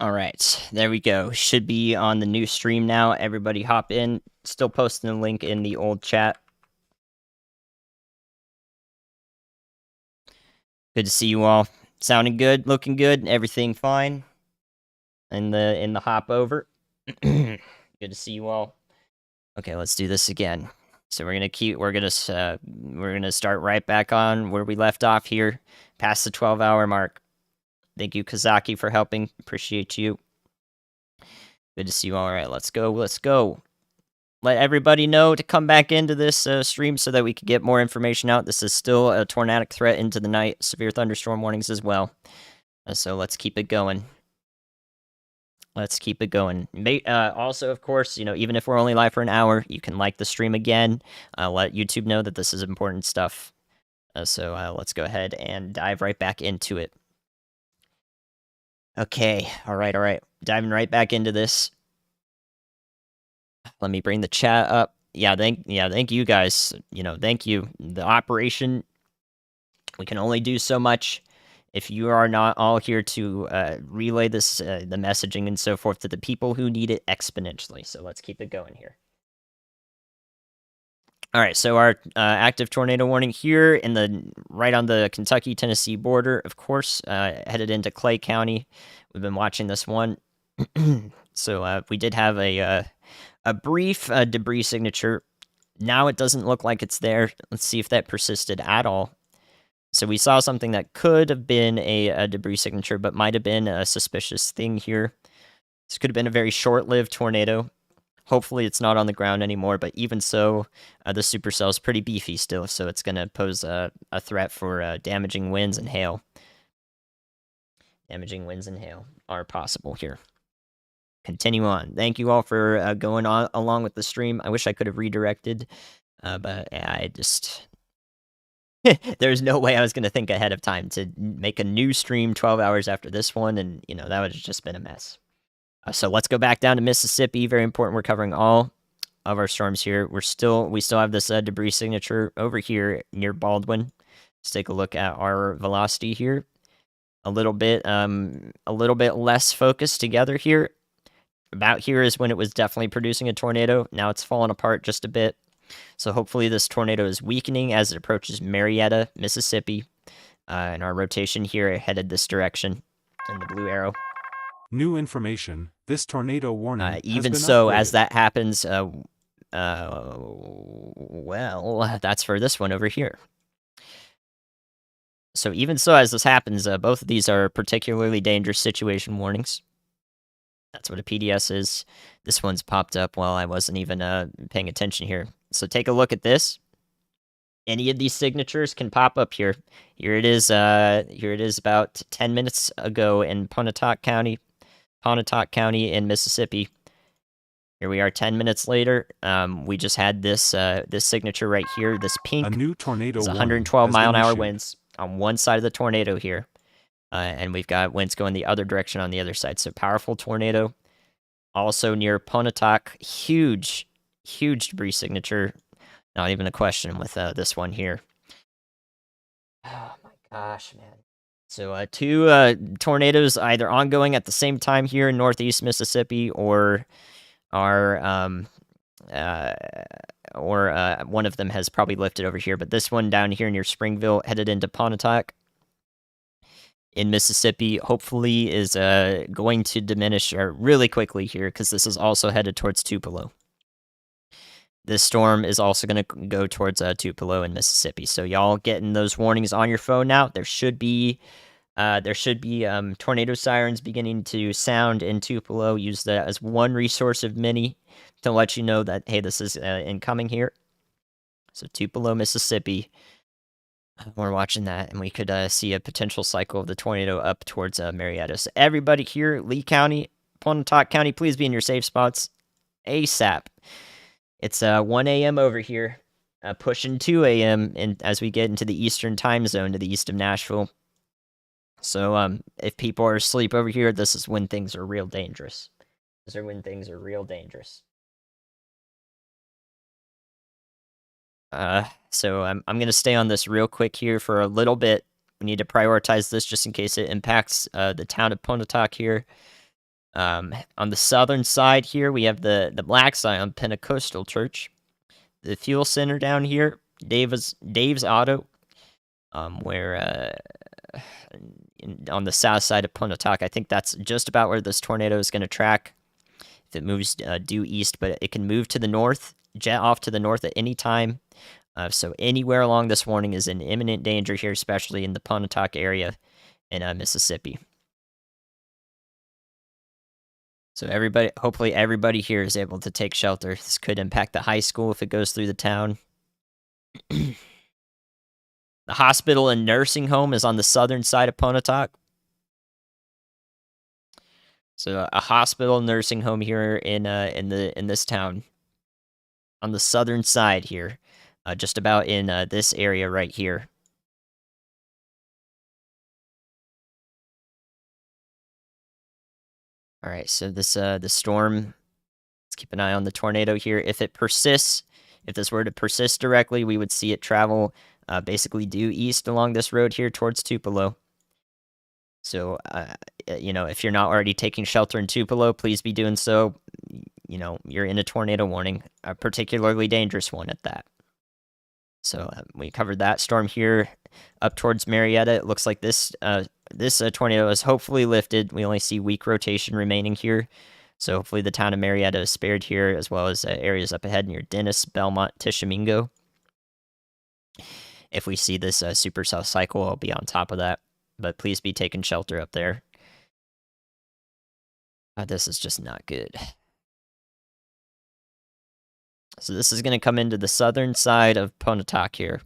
All right, there we go. Should be on the new stream now. Everybody hop in. Still posting the link in the old chat. Good to see you all. Sounding good, looking good, everything fine. In the hop over. Good to see you all. Okay, let's do this again. So we're gonna start right back on where we left off here, past the 12-hour mark. Thank you, Kazaki, for helping. Appreciate you. Good to see you all. All right, let's go. Let's go. Let everybody know to come back into this stream so that we can get more information out. This is still a tornadic threat into the night. Severe thunderstorm warnings as well. So let's keep it going. Let's keep it going. Also, of course, even if we're only live for an hour, you can like the stream again. Let YouTube know that this is important stuff. So let's go ahead and dive right back into it. Okay, all right. Diving right back into this. Let me bring the chat up. Thank you guys. Thank you. The operation, we can only do so much. If you are not all here to relay this, the messaging and so forth to the people who need it exponentially. So let's keep it going here. All right, so our active tornado warning here right on the Kentucky-Tennessee border, of course, headed into Clay County. We've been watching this one. So we did have a brief debris signature. Now it doesn't look like it's there. Let's see if that persisted at all. So we saw something that could have been a debris signature, but might have been a suspicious thing here. This could have been a very short-lived tornado. Hopefully it's not on the ground anymore, but even so, the supercell is pretty beefy still, so it's going to pose a threat for damaging winds and hail. Damaging winds and hail are possible here. Continue on. Thank you all for going on along with the stream. I wish I could have redirected, but I just... There's no way I was going to think ahead of time to make a new stream 12 hours after this one, and, that would have just been a mess. So let's go back down to Mississippi. Very important. We're covering all of our storms here. We still have this debris signature over here near Baldwin. Let's take a look at our velocity here. A little bit less focused together here. About here is when it was definitely producing a tornado. Now it's fallen apart just a bit. So hopefully this tornado is weakening as it approaches Marietta, Mississippi. And our rotation here headed this direction in the blue arrow. New information. This tornado warning even so, as that happens, well, that's for this one over here. So even so, as this happens, both of these are particularly dangerous situation warnings. That's what a PDS is. This one's popped up while I wasn't even paying attention here. So take a look at this. Any of these signatures can pop up here. Here it is about 10 minutes ago in Pontotoc County in Mississippi. Here we are 10 minutes later. We just had this signature right here, this pink. A new tornado. 112-mile-an-hour winds on one side of the tornado here. And we've got winds going the other direction on the other side. So powerful tornado. Also near Pontotoc, huge debris signature. Not even a question with this one here. Oh my gosh, man. So two tornadoes either ongoing at the same time here in northeast Mississippi, or one of them has probably lifted over here. But this one down here near Springville, headed into Pontotoc in Mississippi, hopefully is going to diminish really quickly here, because this is also headed towards Tupelo. This storm is also going to go towards Tupelo in Mississippi. So y'all getting those warnings on your phone now. There should be tornado sirens beginning to sound in Tupelo. Use that as one resource of many to let you know that, hey, this is incoming here. So Tupelo, Mississippi. We're watching that, and we could see a potential cycle of the tornado up towards Marietta. So everybody here, Lee County, Pontotoc County, please be in your safe spots ASAP. It's 1 a.m. over here, pushing 2 a.m. as we get into the eastern time zone to the east of Nashville. So if people are asleep over here, this is when things are real dangerous. These are when things are real dangerous. So I'm going to stay on this real quick here for a little bit. We need to prioritize this just in case it impacts the town of Pontotoc here. On the southern side here, we have the black sign on Pentecostal Church. The fuel center down here, Dave's Auto, where on the south side of Pontotoc. I think that's just about where this tornado is going to track if it moves due east, but it can move to the north, jet off to the north at any time. So anywhere along this warning is in imminent danger here, especially in the Pontotoc area in Mississippi. So hopefully everybody here is able to take shelter. This could impact the high school if it goes through the town. The hospital and nursing home is on the southern side of Pontotoc. So a hospital nursing home here in this town, on the southern side here, just about in this area right here. All right, so the storm. Let's keep an eye on the tornado here. If it persists, if this were to persist directly, we would see it travel basically due east along this road here towards Tupelo. So, if you're not already taking shelter in Tupelo, please be doing so. You're in a tornado warning, a particularly dangerous one at that. So we covered that storm here up towards Marietta. It looks like this tornado is hopefully lifted. We only see weak rotation remaining here. So hopefully the town of Marietta is spared here, as well as areas up ahead near Dennis, Belmont, Tishomingo. If we see this supercell cycle, I'll be on top of that. But please be taking shelter up there. This is just not good. So this is going to come into the southern side of Pontotoc here.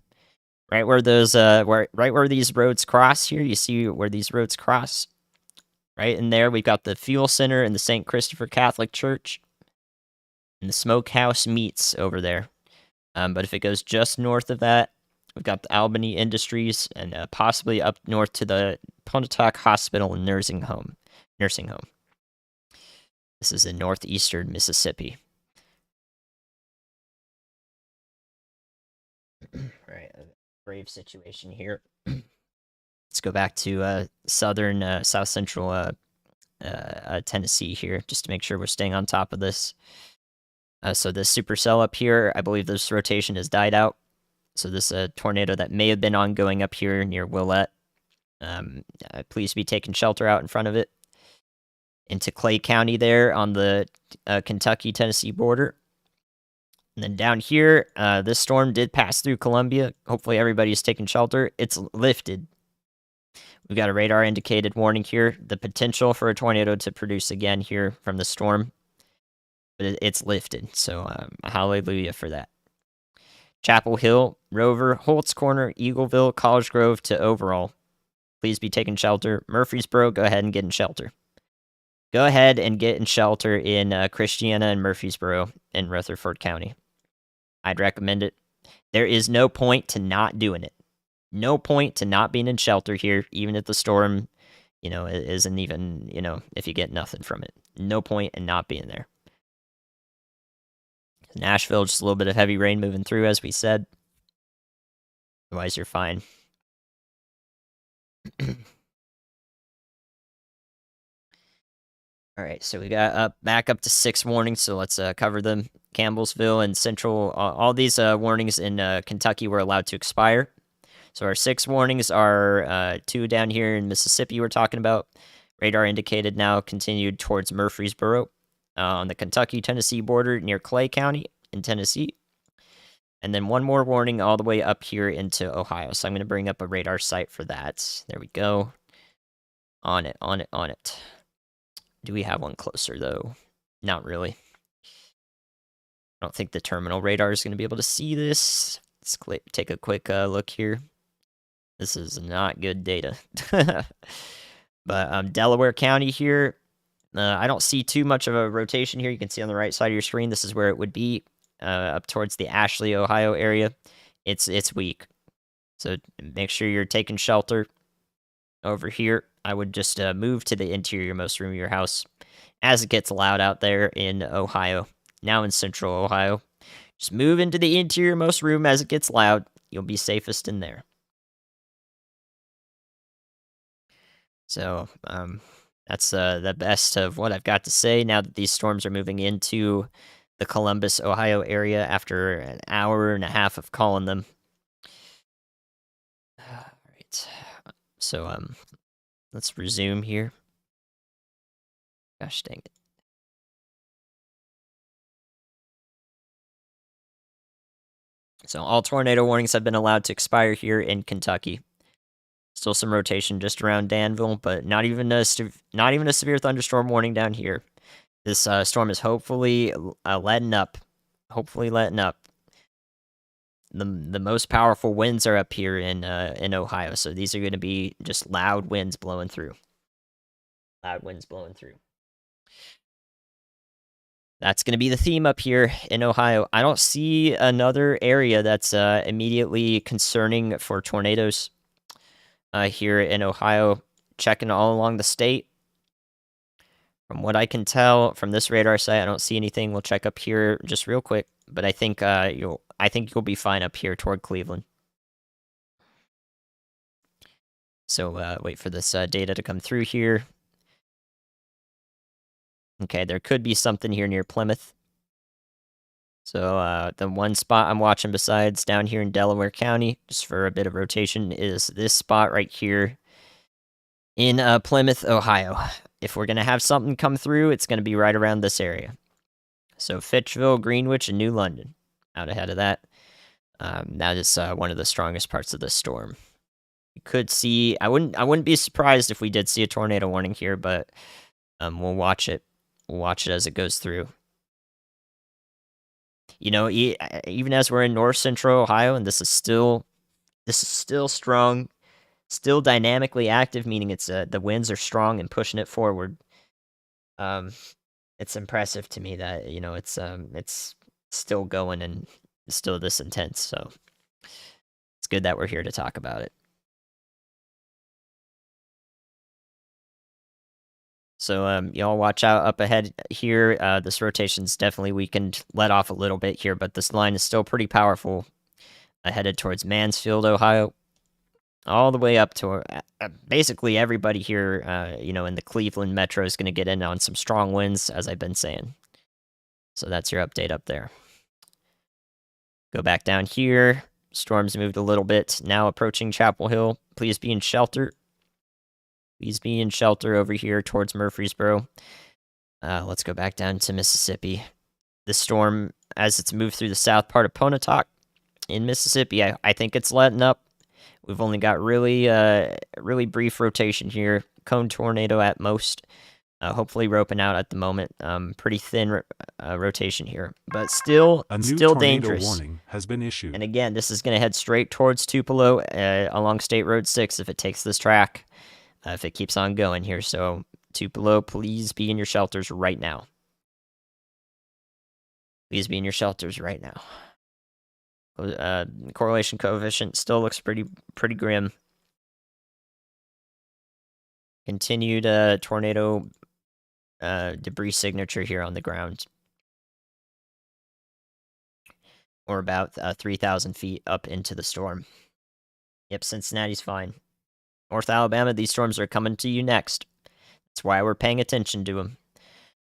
Right where those right where these roads cross here, you see where these roads cross? Right in there, we've got the fuel center and the St. Christopher Catholic Church. And the smokehouse meets over there. But if it goes just north of that, we've got the Albany Industries and possibly up north to the Pontotoc Hospital and Nursing Home. This is in northeastern Mississippi. Right, a brave situation here. Let's go back to south central Tennessee here, just to make sure we're staying on top of this. So this supercell up here, I believe this rotation has died out. So this tornado that may have been ongoing up here near Willette, please be taking shelter out in front of it. Into Clay County there on the Kentucky-Tennessee border. And then down here, this storm did pass through Columbia. Hopefully everybody's taking shelter. It's lifted. We've got a radar indicated warning here. The potential for a tornado to produce again here from the storm. But it's lifted. So hallelujah for that. Chapel Hill, Rover, Holtz Corner, Eagleville, College Grove to Overall. Please be taking shelter. Murfreesboro, go ahead and get in shelter. Go ahead and get in shelter in Christiana and Murfreesboro in Rutherford County. I'd recommend it. There is no point to not doing it. No point to not being in shelter here, even if the storm, isn't even, if you get nothing from it. No point in not being there. Nashville, just a little bit of heavy rain moving through, as we said. Otherwise, you're fine. All right, so we got back up to 6 warnings, so let's cover them. Campbellsville and Central, all these warnings in Kentucky were allowed to expire. So our 6 warnings are 2 down here in Mississippi we're talking about. Radar indicated now continued towards Murfreesboro on the Kentucky-Tennessee border near Clay County in Tennessee. And then 1 more warning all the way up here into Ohio. So I'm going to bring up a radar site for that. There we go. On it. Do we have one closer, though? Not really. I don't think the terminal radar is going to be able to see this. Let's take a quick look here. This is not good data. But Delaware County here, I don't see too much of a rotation here. You can see on the right side of your screen, this is where it would be, up towards the Ashley, Ohio area. It's weak. So make sure you're taking shelter over here. I would just move to the interior-most room of your house as it gets loud out there in Ohio. Now in central Ohio. Just move into the interior-most room as it gets loud. You'll be safest in there. So, That's the best of what I've got to say now that these storms are moving into the Columbus, Ohio area after an hour and a half of calling them. All right. So let's resume here. Gosh dang it. So all tornado warnings have been allowed to expire here in Kentucky. Still some rotation just around Danville, but not even a severe thunderstorm warning down here. This storm is hopefully letting up. Hopefully letting up. The most powerful winds are up here in Ohio, so these are going to be just loud winds blowing through. Loud winds blowing through. That's going to be the theme up here in Ohio. I don't see another area that's immediately concerning for tornadoes here in Ohio. Checking all along the state. From what I can tell from this radar site, I don't see anything. We'll check up here just real quick, but I think you'll be fine up here toward Cleveland. So wait for this data to come through here. Okay, there could be something here near Plymouth. So the one spot I'm watching besides down here in Delaware County, just for a bit of rotation, is this spot right here in Plymouth, Ohio. If we're going to have something come through, it's going to be right around this area. So Fitchville, Greenwich, and New London. Out ahead of that. That is one of the strongest parts of this storm. You could see, I wouldn't be surprised if we did see a tornado warning here, but we'll watch it. We'll watch it as it goes through. You know, even as we're in north central Ohio, and this is still strong, still dynamically active, meaning it's the winds are strong and pushing it forward. It's impressive to me that it's still going and still this intense. So it's good that we're here to talk about it. So y'all watch out up ahead here. This rotation's definitely weakened, let off a little bit here, but this line is still pretty powerful. Headed towards Mansfield, Ohio, all the way up to basically everybody here. In the Cleveland metro is going to get in on some strong winds, as I've been saying. So that's your update up there. Go back down here. Storms moved a little bit. Now approaching Chapel Hill. Please be in shelter. Please be in shelter over here towards Murfreesboro. Let's go back down to Mississippi. The storm, as it's moved through the south part of Pontotoc in Mississippi, I think it's letting up. We've only got really brief rotation here. Cone tornado at most. Hopefully roping out at the moment. Pretty thin rotation here, but still dangerous. Warning has been issued. And again, this is going to head straight towards Tupelo along State Road 6 if it takes this track. If it keeps on going here. So Tupelo, please be in your shelters right now. Please be in your shelters right now. Correlation coefficient still looks pretty grim. Continued tornado debris signature here on the ground. Or about 3,000 feet up into the storm. Yep, Cincinnati's fine. North Alabama, these storms are coming to you next. That's why we're paying attention to them.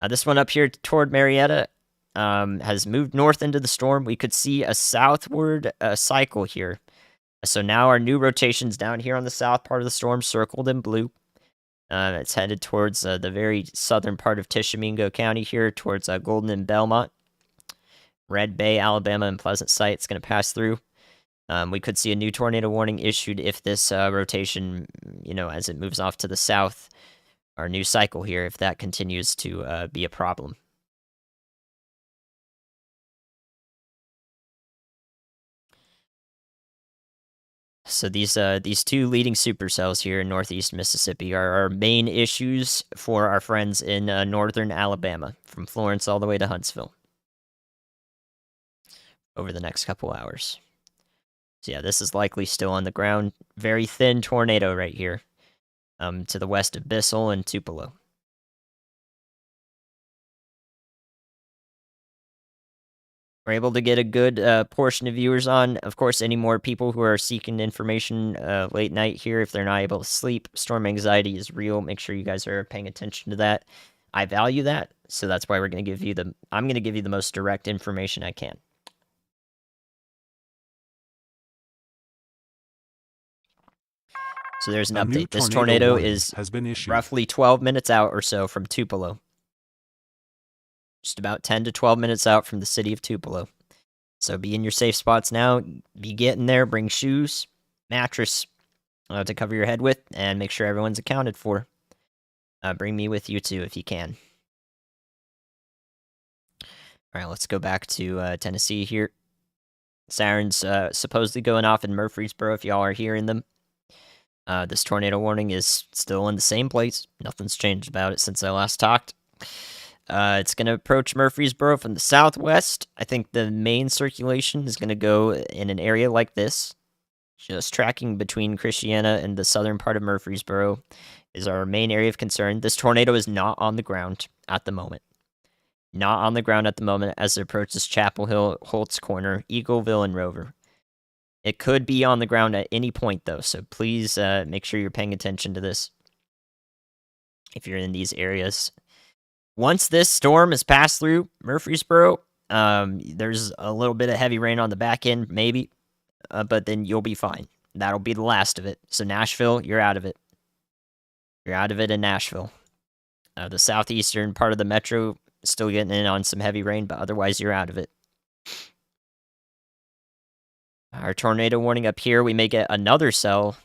This one up here toward Marietta has moved north into the storm. We could see a southward cycle here. So now our new rotation's down here on the south part of the storm, circled in blue. It's headed towards the very southern part of Tishomingo County here, towards Golden and Belmont. Red Bay, Alabama, and Pleasant Site. It's going to pass through. We could see a new tornado warning issued if this rotation, as it moves off to the south, our new cycle here, if that continues to be a problem. So these two leading supercells here in northeast Mississippi are our main issues for our friends in northern Alabama, from Florence all the way to Huntsville, over the next couple hours. So yeah, this is likely still on the ground. Very thin tornado right here, to the west of Bissell and Tupelo. we're able to get a good portion of viewers on. Of course, any more people who are seeking information late night here, if they're not able to sleep, storm anxiety is real. Make sure you guys are paying attention to that. I value that, so that's why I'm going to give you the most direct information I can. So there's an update. This tornado is roughly 12 minutes out or so from Tupelo. Just about 10 to 12 minutes out from the city of Tupelo. So be in your safe spots now. Be getting there. Bring shoes, mattress to cover your head with, and make sure everyone's accounted for. Bring me with you too if you can. All right, let's go back to Tennessee here. Sirens supposedly going off in Murfreesboro if y'all are hearing them. This tornado warning is still in the same place. Nothing's changed about it since I last talked. It's going to approach Murfreesboro from the southwest. I think the main circulation is going to go in an area like this. Just tracking between Christiana and the southern part of Murfreesboro is our main area of concern. This tornado is not on the ground at the moment. Not on the ground at the moment as it approaches Chapel Hill, Holt's Corner, Eagleville, and Rover. It could be on the ground at any point, though, so please make sure you're paying attention to this if you're in these areas. Once this storm has passed through Murfreesboro, there's a little bit of heavy rain on the back end, maybe, but then you'll be fine. That'll be the last of it. So Nashville, you're out of it. You're out of it in Nashville. The southeastern part of the metro is still getting in on some heavy rain, but otherwise you're out of it. Our tornado warning up here, we may get another cell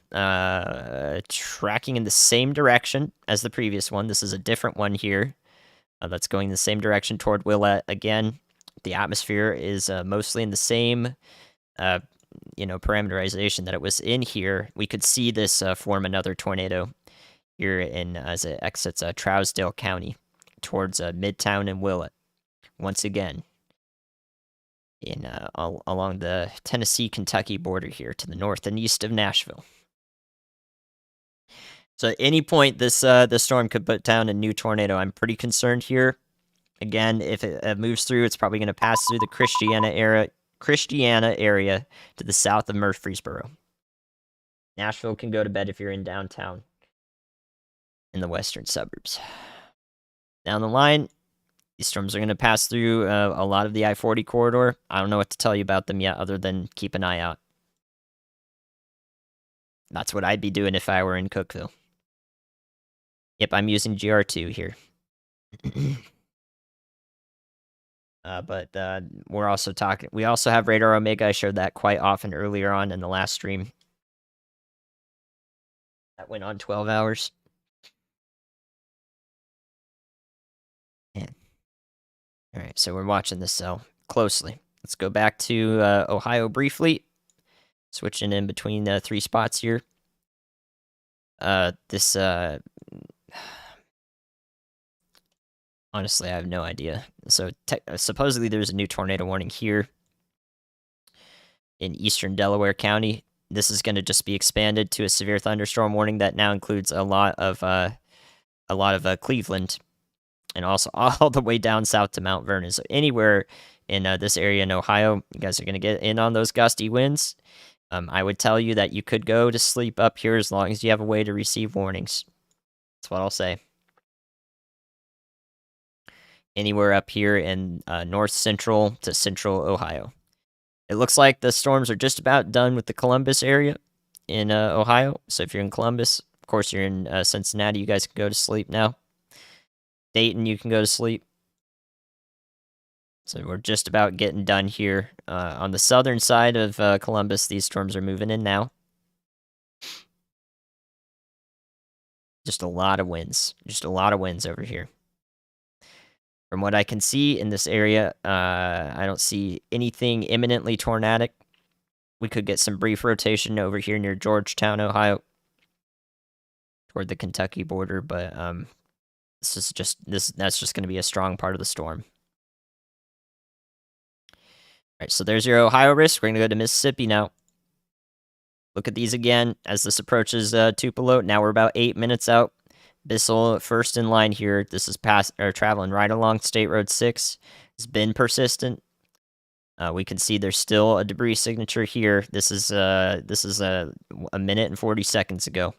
tracking in the same direction as the previous one. This is a different one here. That's going the same direction toward Willett. Again, the atmosphere is mostly in the same, parameterization that it was in here. We could see this form another tornado here as it exits Trousdale County towards Midtown and Willett. Once again, along the Tennessee-Kentucky border here to the north and east of Nashville. So at any point, this storm could put down a new tornado. I'm pretty concerned here. Again, if it moves through, it's probably going to pass through the Christiana area to the south of Murfreesboro. Nashville can go to bed if you're in downtown in the western suburbs. Down the line, these storms are going to pass through a lot of the I-40 corridor. I don't know what to tell you about them yet other than keep an eye out. That's what I'd be doing if I were in Cookeville. Yep, I'm using GR2 here. But we're also talking... We also have Radar Omega. I showed that quite often earlier on in the last stream. That went on 12 hours. Man. Alright, so we're watching this cell closely. Let's go back to Ohio briefly. Switching in between the three spots here. Honestly, I have no idea. So, supposedly there's a new tornado warning here in eastern Delaware County. This is going to just be expanded to a severe thunderstorm warning that now includes a lot of Cleveland, and also all the way down south to Mount Vernon. So anywhere in this area in Ohio, you guys are going to get in on those gusty winds. I would tell you that you could go to sleep up here as long as you have a way to receive warnings. That's what I'll say. Anywhere up here in north central to central Ohio. It looks like the storms are just about done with the Columbus area in Ohio. So if you're in Columbus, of course you're in Cincinnati, you guys can go to sleep now. Dayton, you can go to sleep. So we're just about getting done here. On the southern side of Columbus, these storms are moving in now. Just a lot of winds. Just a lot of winds over here. From what I can see in this area, I don't see anything imminently tornadic. We could get some brief rotation over here near Georgetown, Ohio, toward the Kentucky border, but that's just going to be a strong part of the storm. All right, so there's your Ohio risk. We're going to go to Mississippi now. Look at these again as this approaches Tupelo. Now we're about 8 minutes out. Bissell first in line here. This is traveling right along State Road 6. It's been persistent. We can see there's still a debris signature here. This is a minute and 40 seconds ago.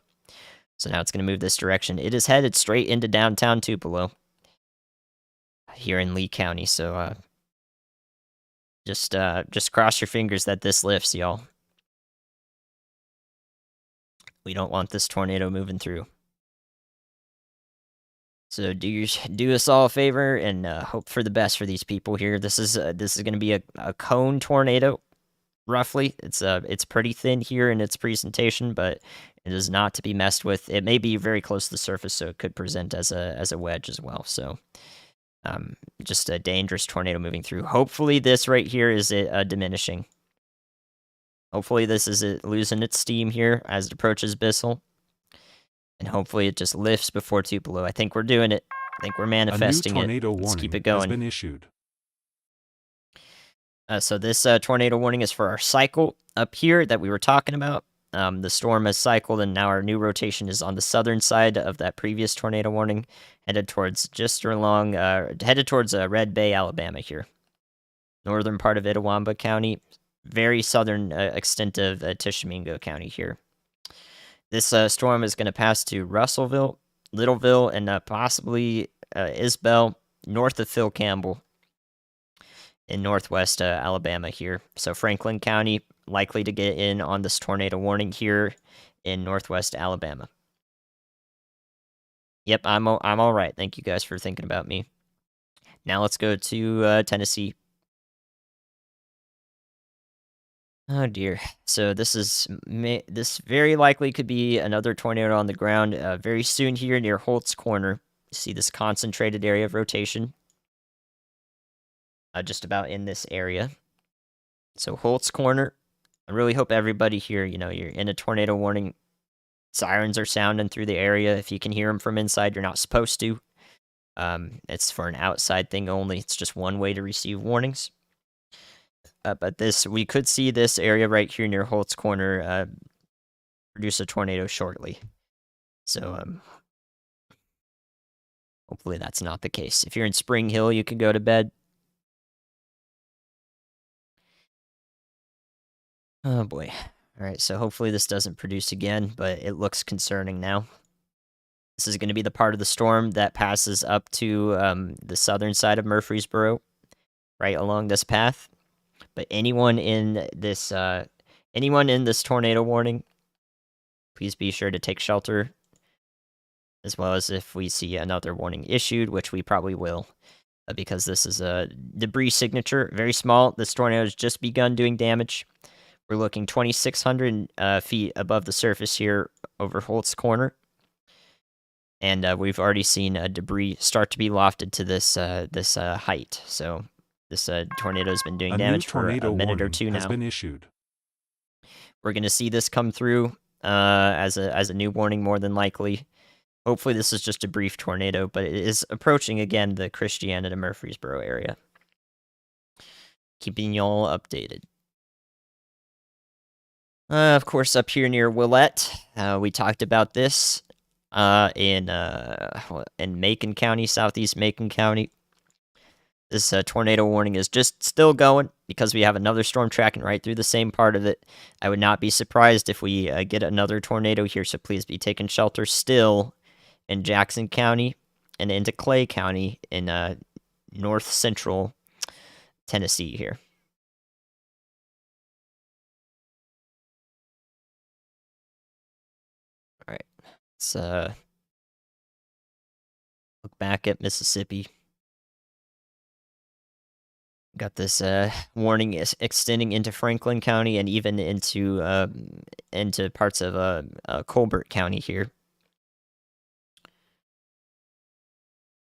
So now it's going to move this direction. It is headed straight into downtown Tupelo here in Lee County. So just cross your fingers that this lifts, y'all. We don't want this tornado moving through. So do us all a favor and hope for the best for these people here. This is going to be a cone tornado, roughly. It's pretty thin here in its presentation, but it is not to be messed with. It may be very close to the surface, so it could present as a wedge as well. So just a dangerous tornado moving through. Hopefully this right here is it diminishing. Hopefully this is it losing its steam here as it approaches Bissell. And hopefully it just lifts before Tupelo. I think we're doing it. I think we're manifesting it. A new tornado Let's warning keep it going. has been issued. So this tornado warning is for our cycle up here that we were talking about. The storm has cycled, and now our new rotation is on the southern side of that previous tornado warning, headed towards Red Bay, Alabama here. Northern part of Itawamba County, very southern extent of Tishomingo County here. This storm is going to pass to Russellville, Littleville, and possibly Isbell, north of Phil Campbell in northwest Alabama here. So Franklin County likely to get in on this tornado warning here in northwest Alabama. Yep, I'm all right. Thank you guys for thinking about me. Now let's go to Tennessee. Oh dear. So this very likely could be another tornado on the ground very soon here near Holt's Corner. You see this concentrated area of rotation. Just about in this area. So Holt's Corner. I really hope everybody here, you're in a tornado warning. Sirens are sounding through the area. If you can hear them from inside, you're not supposed to. It's for an outside thing only. It's just one way to receive warnings. But we could see this area right here near Holt's Corner produce a tornado shortly. So hopefully that's not the case. If you're in Spring Hill, you can go to bed. Oh boy. All right, so hopefully this doesn't produce again, but it looks concerning now. This is going to be the part of the storm that passes up to the southern side of Murfreesboro, right along this path. But anyone in this tornado warning, please be sure to take shelter, as well as if we see another warning issued, which we probably will, because this is a debris signature, very small. This tornado has just begun doing damage. We're looking 2,600 feet above the surface here over Holt's Corner. And we've already seen debris start to be lofted to this height. So this tornado has been doing damage for a minute or two now. Has been issued. We're going to see this come through as a new warning, more than likely. Hopefully this is just a brief tornado, but it is approaching again the Christiana to Murfreesboro area. Keeping y'all updated. Of course, up here near Willette, we talked about this in Macon County, southeast Macon County. This tornado warning is just still going because we have another storm tracking right through the same part of it. I would not be surprised if we get another tornado here, so please be taking shelter still in Jackson County and into Clay County in north central Tennessee here. All right, let's look back at Mississippi. Got this warning is extending into Franklin County and even into parts of Colbert County here.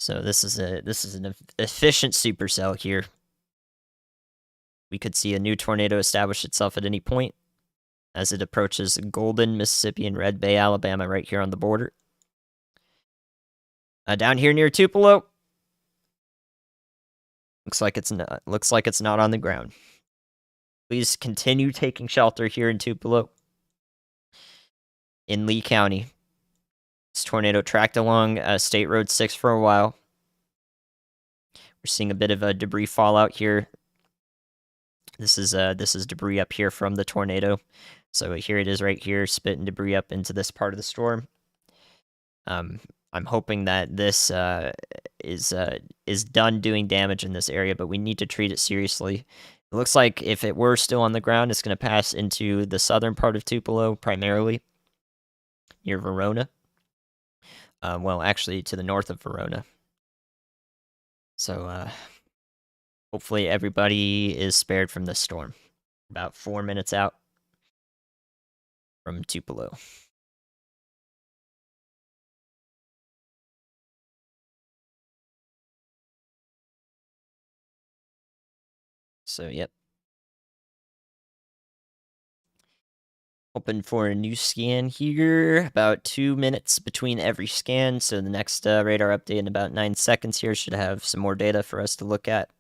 So this is an efficient supercell here. We could see a new tornado establish itself at any point as it approaches Golden, Mississippi, and Red Bay, Alabama, right here on the border. Down here near Tupelo. Looks like it's not on the ground. Please continue taking shelter here in Tupelo. In Lee County. This tornado tracked along State Road 6 for a while. We're seeing a bit of a debris fallout here This is debris up here from the tornado. So here it is right here, spitting debris up into this part of the storm. I'm hoping that this is done doing damage in this area, but we need to treat it seriously. It looks like if it were still on the ground, it's going to pass into the southern part of Tupelo, primarily near Verona. Well, actually, to the north of Verona. So hopefully everybody is spared from this storm. About 4 minutes out from Tupelo. So, yep. Hoping for a new scan here. About 2 minutes between every scan. So the next radar update in about 9 seconds here should have some more data for us to look at.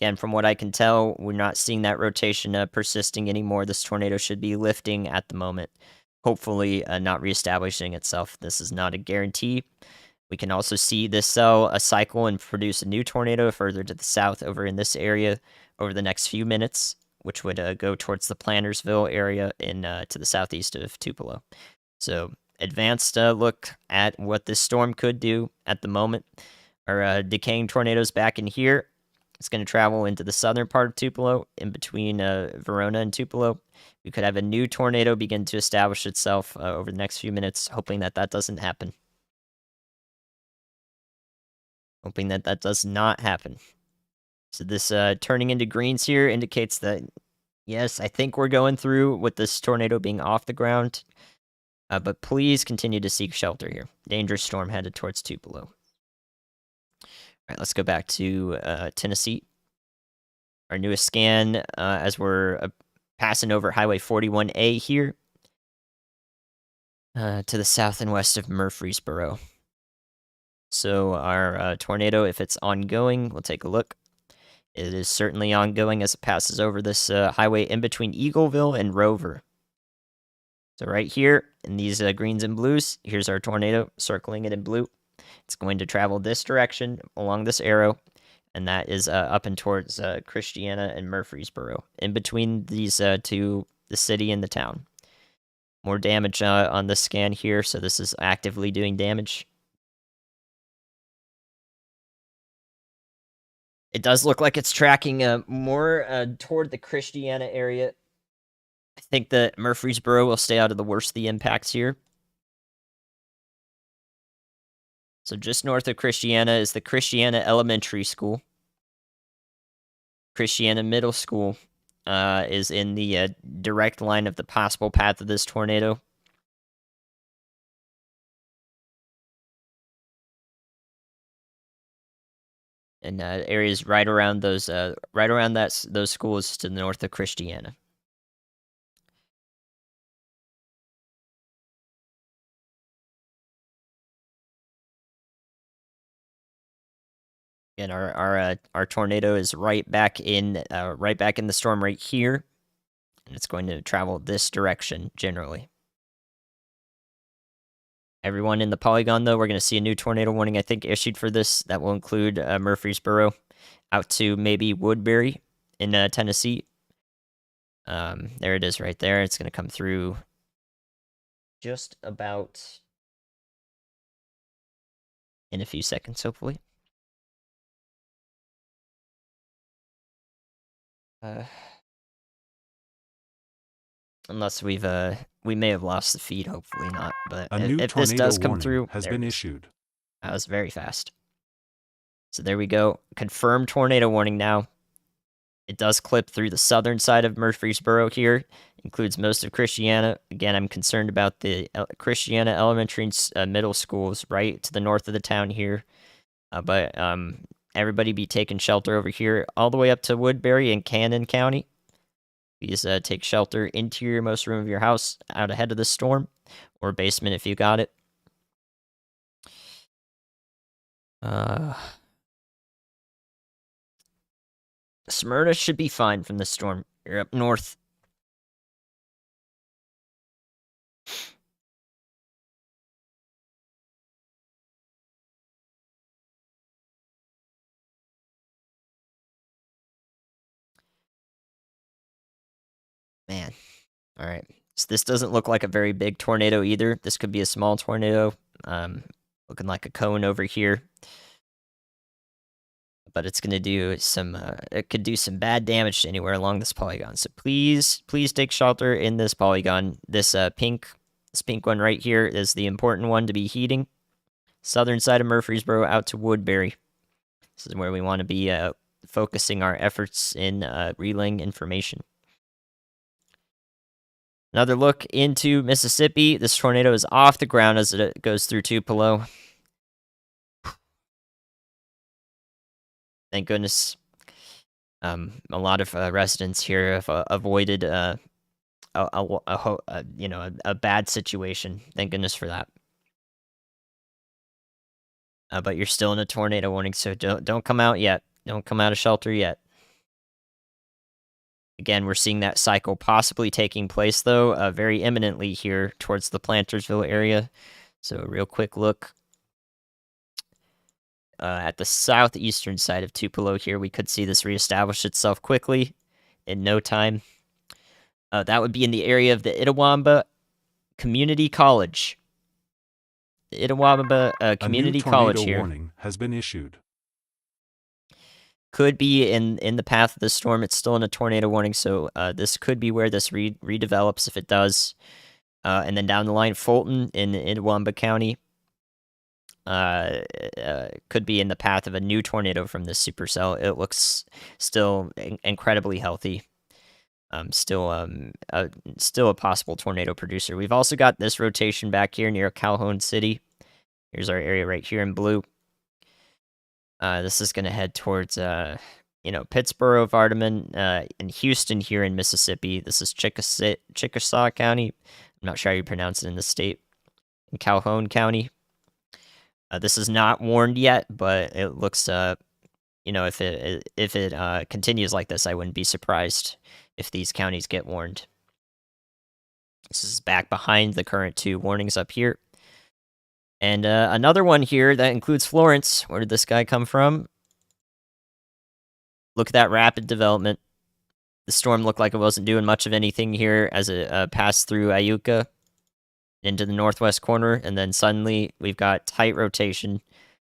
Again, from what I can tell, we're not seeing that rotation persisting anymore. This tornado should be lifting at the moment. Hopefully not reestablishing itself. This is not a guarantee. We can also see this cell a cycle and produce a new tornado further to the south over in this area over the next few minutes, which would go towards the Plantersville area in to the southeast of Tupelo. So advanced look at what this storm could do at the moment. Our decaying tornadoes back in here. It's going to travel into the southern part of Tupelo, in between Verona and Tupelo. We could have a new tornado begin to establish itself over the next few minutes, hoping that that doesn't happen. Hoping that that does not happen. So this turning into greens here indicates that, yes, I think we're going through with this tornado being off the ground. But please continue to seek shelter here. Dangerous storm headed towards Tupelo. All right, let's go back to Tennessee. Our newest scan as we're passing over Highway 41A here to the south and west of Murfreesboro. So our tornado, if it's ongoing, we'll take a look. It is certainly ongoing as it passes over this highway in between Eagleville and Rover. So right here in these greens and blues, here's our tornado circling it in blue. It's going to travel this direction along this arrow, and that is up and towards Christiana and Murfreesboro, in between these two, the city and the town. More damage on the scan here, so this is actively doing damage. It does look like it's tracking more toward the Christiana area. I think that Murfreesboro will stay out of the worst of the impacts here. So just north of Christiana is the Christiana Elementary School. Christiana Middle School is in the direct line of the possible path of this tornado. And areas right around those, those schools to the north of Christiana. And our tornado is right back in the storm right here, and it's going to travel this direction generally. Everyone in the polygon, though, we're going to see a new tornado warning, I think, issued for this. That will include Murfreesboro out to maybe Woodbury in Tennessee. There it is right there. It's going to come through just about in a few seconds, hopefully. Unless we may have lost the feed, hopefully not. But A new if this tornado does come warning through, has been issued. That was very fast. So there we go. Confirmed tornado warning now. It does clip through the southern side of Murfreesboro here. Includes most of Christiana. Again, I'm concerned about the Christiana Elementary and Middle Schools right to the north of the town here. But everybody be taking shelter over here all the way up to Woodbury and Cannon County. Please take shelter interior-most room of your house out ahead of the storm, or basement if you got it. Smyrna should be fine from the storm. You're up north. All right. So this doesn't look like a very big tornado either. This could be a small tornado. Looking like a cone over here. But it's gonna do some. It could do some bad damage to anywhere along this polygon. So please take shelter in this polygon. This pink one right here is the important one to be heeding. Southern side of Murfreesboro out to Woodbury. This is where we want to be focusing our efforts in relaying information. Another look into Mississippi. This tornado is off the ground as it goes through Tupelo. Thank goodness. A lot of residents here have avoided a bad situation. Thank goodness for that. But you're still in a tornado warning, so don't come out yet. Don't come out of shelter yet. Again, we're seeing that cycle possibly taking place, though, very imminently here towards the Plantersville area. So a real quick look. At the southeastern side of Tupelo here, we could see this reestablish itself quickly in no time. That would be in the area of the Itawamba Community College. The Itawamba Community College here. A new tornado warning has been issued. Could be in the path of the storm. It's still in a tornado warning, so this could be where this redevelops if it does. And then down the line, Fulton in Itawamba County. Could be in the path of a new tornado from this supercell. It looks still incredibly healthy. Still a possible tornado producer. We've also got this rotation back here near Calhoun City. Here's our area right here in blue. This is going to head towards Pittsboro, Vardaman, and Houston here in Mississippi. This is Chickasaw County. I'm not sure how you pronounce it in the state. In Calhoun County. This is not warned yet, but it looks, if it continues like this, I wouldn't be surprised if these counties get warned. This is back behind the current two warnings up here. And another one here that includes Florence. Where did this guy come from? Look at that rapid development. The storm looked like it wasn't doing much of anything here as it passed through Iuka into the northwest corner, and then suddenly we've got tight rotation.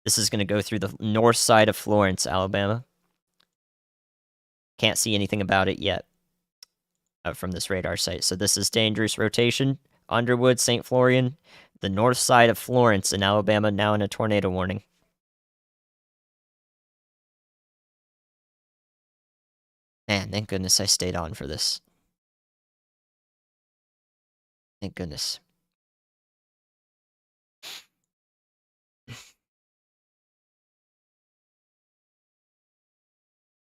This is going to go through the north side of Florence, Alabama. Can't see anything about it yet from this radar site. So this is dangerous rotation. Underwood, St. Florian, the north side of Florence in Alabama, now in a tornado warning. Man, thank goodness I stayed on for this. Thank goodness.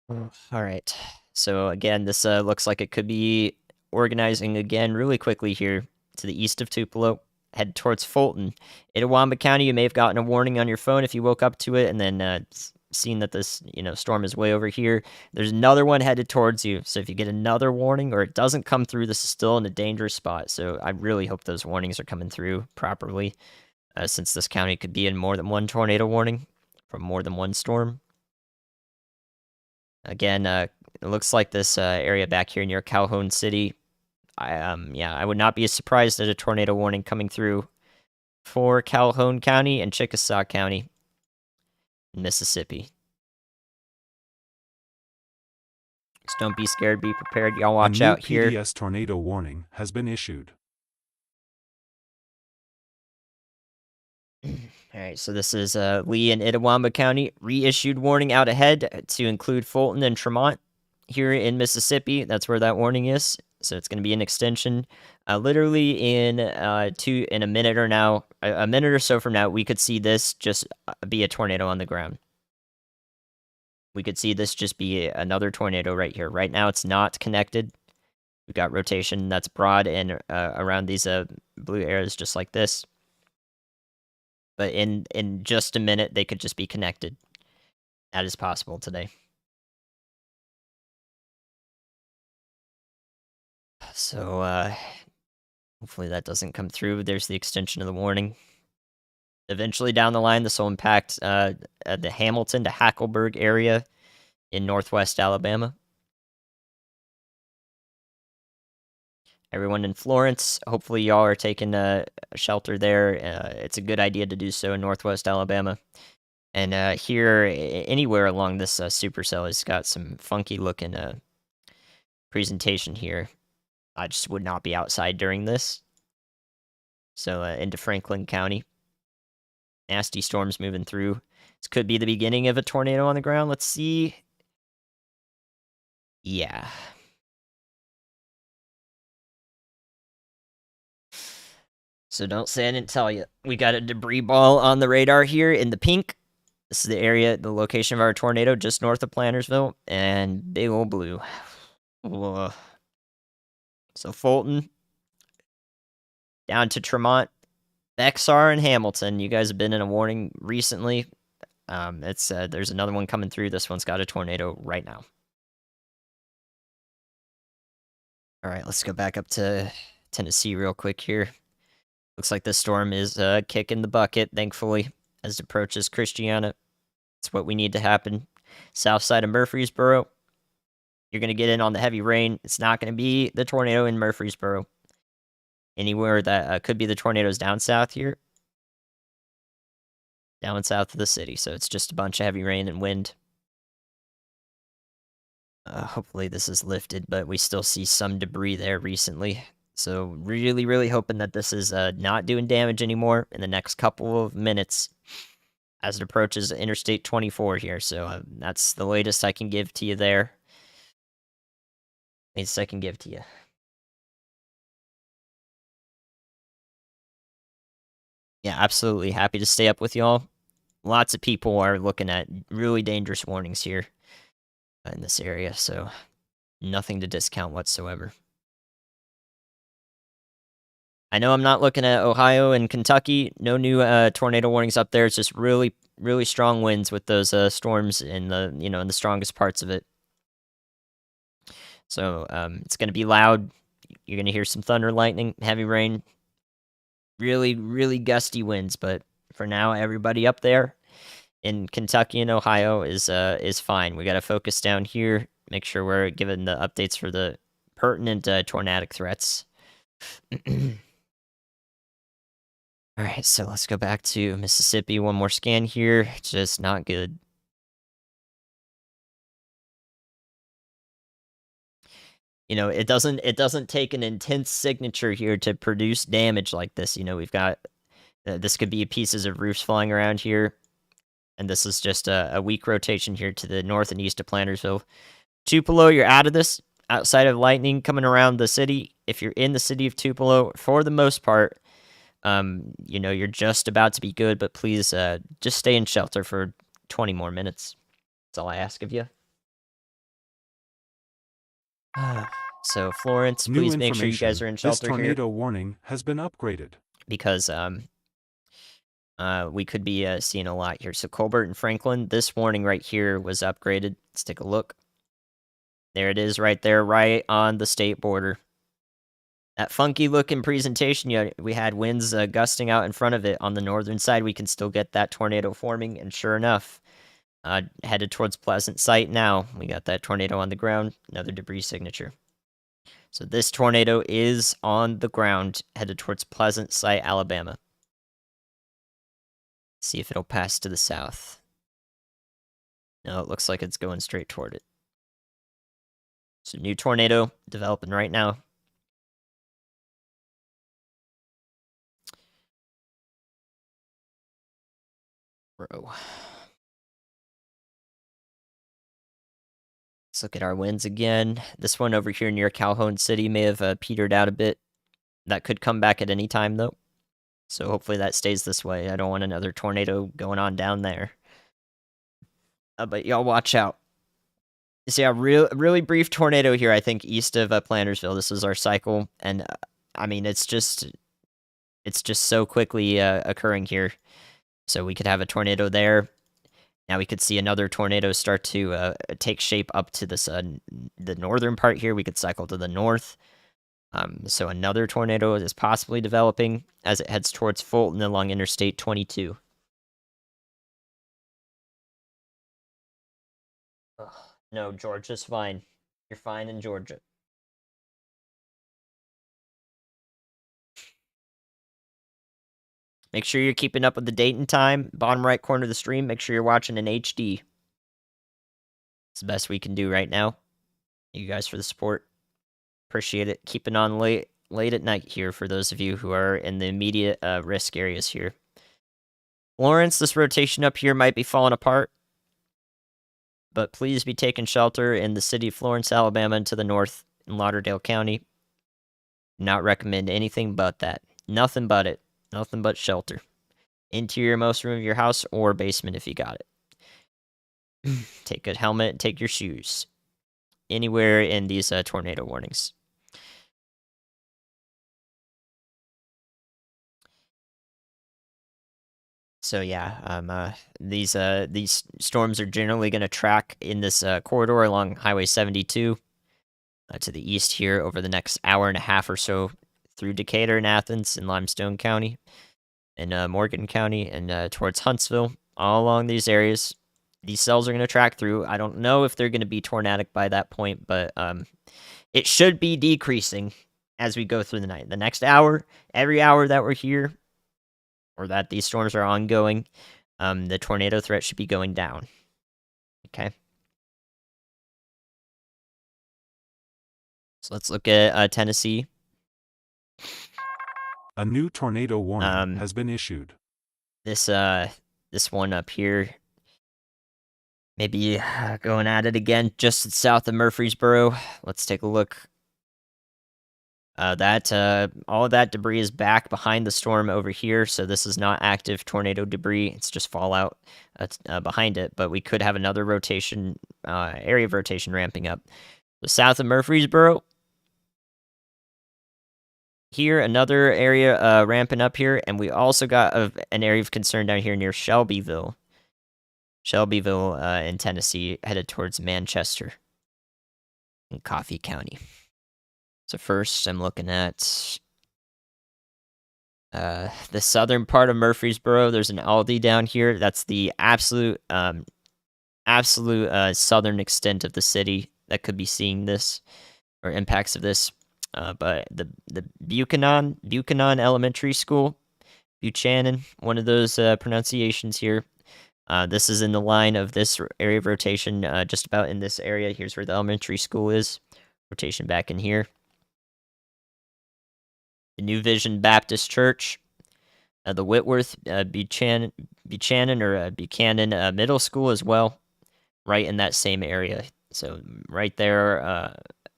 All right. So again, this looks like it could be organizing again really quickly here to the east of Tupelo. Head towards Fulton. Itawamba County, you may have gotten a warning on your phone if you woke up to it and then seen that this storm is way over here. There's another one headed towards you. So if you get another warning or it doesn't come through, this is still in a dangerous spot. So I really hope those warnings are coming through properly since this county could be in more than one tornado warning from more than one storm. Again, it looks like this area back here near Calhoun City. I would not be surprised at a tornado warning coming through for Calhoun County and Chickasaw County, Mississippi. Just don't be scared, be prepared. Y'all watch out here. A new PDS tornado warning has been issued. All right, so this is Lee and Itawamba County. Reissued warning out ahead to include Fulton and Tremont here in Mississippi. That's where that warning is. So it's going to be an extension. Literally in a minute a minute or so from now, we could see this just be a tornado on the ground. We could see this just be another tornado right here. Right now, it's not connected. We've got rotation that's broad and around these blue areas just like this. But in just a minute, they could just be connected. That is possible today. So, hopefully that doesn't come through. There's the extension of the warning. Eventually down the line, this will impact the Hamilton to Hackleburg area in northwest Alabama. Everyone in Florence, hopefully y'all are taking a shelter there. It's a good idea to do so in Northwest Alabama. And here, anywhere along this supercell has got some funky looking presentation here. I just would not be outside during this. So into Franklin County. Nasty storms moving through. This could be the beginning of a tornado on the ground. Let's see. Yeah. So don't say I didn't tell you. We got a debris ball on the radar here in the pink. This is the area, the location of our tornado just north of Plantersville. And big old blue. Ugh. So Fulton. Down to Tremont. Bexar and Hamilton. You guys have been in a warning recently. There's another one coming through. This one's got a tornado right now. All right, let's go back up to Tennessee real quick here. Looks like this storm is kicking the bucket, thankfully, as it approaches Christiana. It's what we need to happen. South side of Murfreesboro. You're going to get in on the heavy rain. It's not going to be the tornado in Murfreesboro. Anywhere that could be the tornadoes down south here. Down south of the city. So it's just a bunch of heavy rain and wind. Hopefully this is lifted, but we still see some debris there recently. So really, really hoping that this is not doing damage anymore in the next couple of minutes as it approaches Interstate 24 here. So that's the latest I can give to you there. Latest I can give to you. Yeah, absolutely. Happy to stay up with y'all. Lots of people are looking at really dangerous warnings here in this area, so nothing to discount whatsoever. I know I'm not looking at Ohio and Kentucky. No new tornado warnings up there. It's just really, really strong winds with those storms in the in the strongest parts of it. So it's going to be loud. You're going to hear some thunder, lightning, heavy rain, really, really gusty winds. But for now, everybody up there in Kentucky and Ohio is fine. We got to focus down here. Make sure we're giving the updates for the pertinent tornadic threats. All right, so let's go back to Mississippi. One more scan here. Just not good. It doesn't take an intense signature here to produce damage like this. We've got this could be pieces of roofs flying around here, and this is just a weak rotation here to the north and east of Plantersville. Tupelo, you're out of this. Outside of lightning coming around the city, if you're in the city of Tupelo, for the most part, you're just about to be good, but please just stay in shelter for 20 more minutes. That's all I ask of you. So Florence, New please make sure you guys are in This shelter tornado here warning has been upgraded. because we could be seeing a lot here. So Colbert and Franklin, this warning right here was upgraded. Let's take a look. There it is right there, right on the state border. That funky looking presentation, we had winds gusting out in front of it. On the northern side, we can still get that tornado forming, and sure enough, headed towards Pleasant Site now. We got that tornado on the ground, another debris signature. So this tornado is on the ground, headed towards Pleasant Site, Alabama. See if it'll pass to the south. No, it looks like it's going straight toward it. So new tornado developing right now. Bro. Let's look at our winds again. This one over here near Calhoun City may have petered out a bit. That could come back at any time, though. So hopefully that stays this way. I don't want another tornado going on down there. But y'all watch out. You see a really brief tornado here, I think, east of Plantersville. This is our cycle. And, I mean, it's just so quickly occurring here. So we could have a tornado there. Now we could see another tornado start to take shape up to this the northern part here. We could cycle to the north. So another tornado is possibly developing as it heads towards Fulton along Interstate 22. Ugh, no, Georgia's fine. You're fine in Georgia. Make sure you're keeping up with the date and time. Bottom right corner of the stream, make sure you're watching in HD. It's the best we can do right now. Thank you guys for the support. Appreciate it. Keeping on late at night here for those of you who are in the immediate risk areas here. Lawrence, this rotation up here might be falling apart, but please be taking shelter in the city of Florence, Alabama, and to the north in Lauderdale County. Not recommend anything but that. Nothing but it. Nothing but shelter. Interior-most room of your house or basement if you got it. Take a helmet, take your shoes. Anywhere in these tornado warnings. So yeah, these storms are generally going to track in this corridor along Highway 72 to the east here over the next hour and a half or so through Decatur and Athens and Limestone County and Morgan County and towards Huntsville. All along these areas, these cells are going to track through. I don't know if they're going to be tornadic by that point, but it should be decreasing as we go through the night. The next hour, every hour that we're here, or that these storms are ongoing, the tornado threat should be going down. Okay. So let's look at Tennessee. A new tornado warning has been issued. This one up here, maybe going at it again, just south of Murfreesboro. Let's take a look. All of that debris is back behind the storm over here, so this is not active tornado debris. It's just fallout behind it, but we could have another rotation, area of rotation ramping up. So south of Murfreesboro, here, another area ramping up here, and we also got an area of concern down here near Shelbyville. Shelbyville in Tennessee, headed towards Manchester in Coffee County. So first, I'm looking at the southern part of Murfreesboro. There's an Aldi down here. That's the absolute southern extent of the city that could be seeing this or impacts of this. But the Buchanan Elementary School, Buchanan, one of those pronunciations here. This is in the line of this area of rotation, just about in this area. Here's where the elementary school is. Rotation back in here. The New Vision Baptist Church, the Whitworth Buchanan Middle School as well, right in that same area. So right there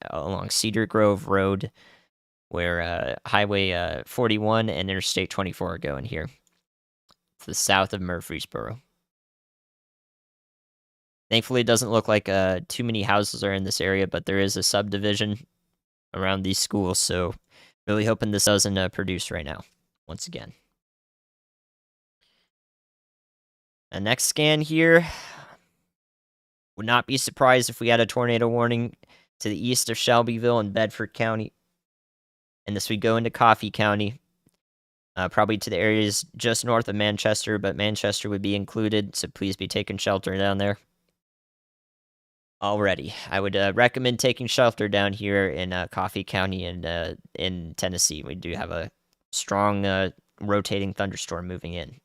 along Cedar Grove Road, where Highway 41 and Interstate 24 are going here. To the south of Murfreesboro. Thankfully, it doesn't look like too many houses are in this area, but there is a subdivision around these schools, so really hoping this doesn't produce right now, once again. The next scan here. Would not be surprised if we had a tornado warning to the east of Shelbyville and Bedford County. And this would go into Coffee County. Probably to the areas just north of Manchester, but Manchester would be included, so please be taking shelter down there. Already, I would recommend taking shelter down here in Coffee County and in Tennessee. We do have a strong rotating thunderstorm moving in.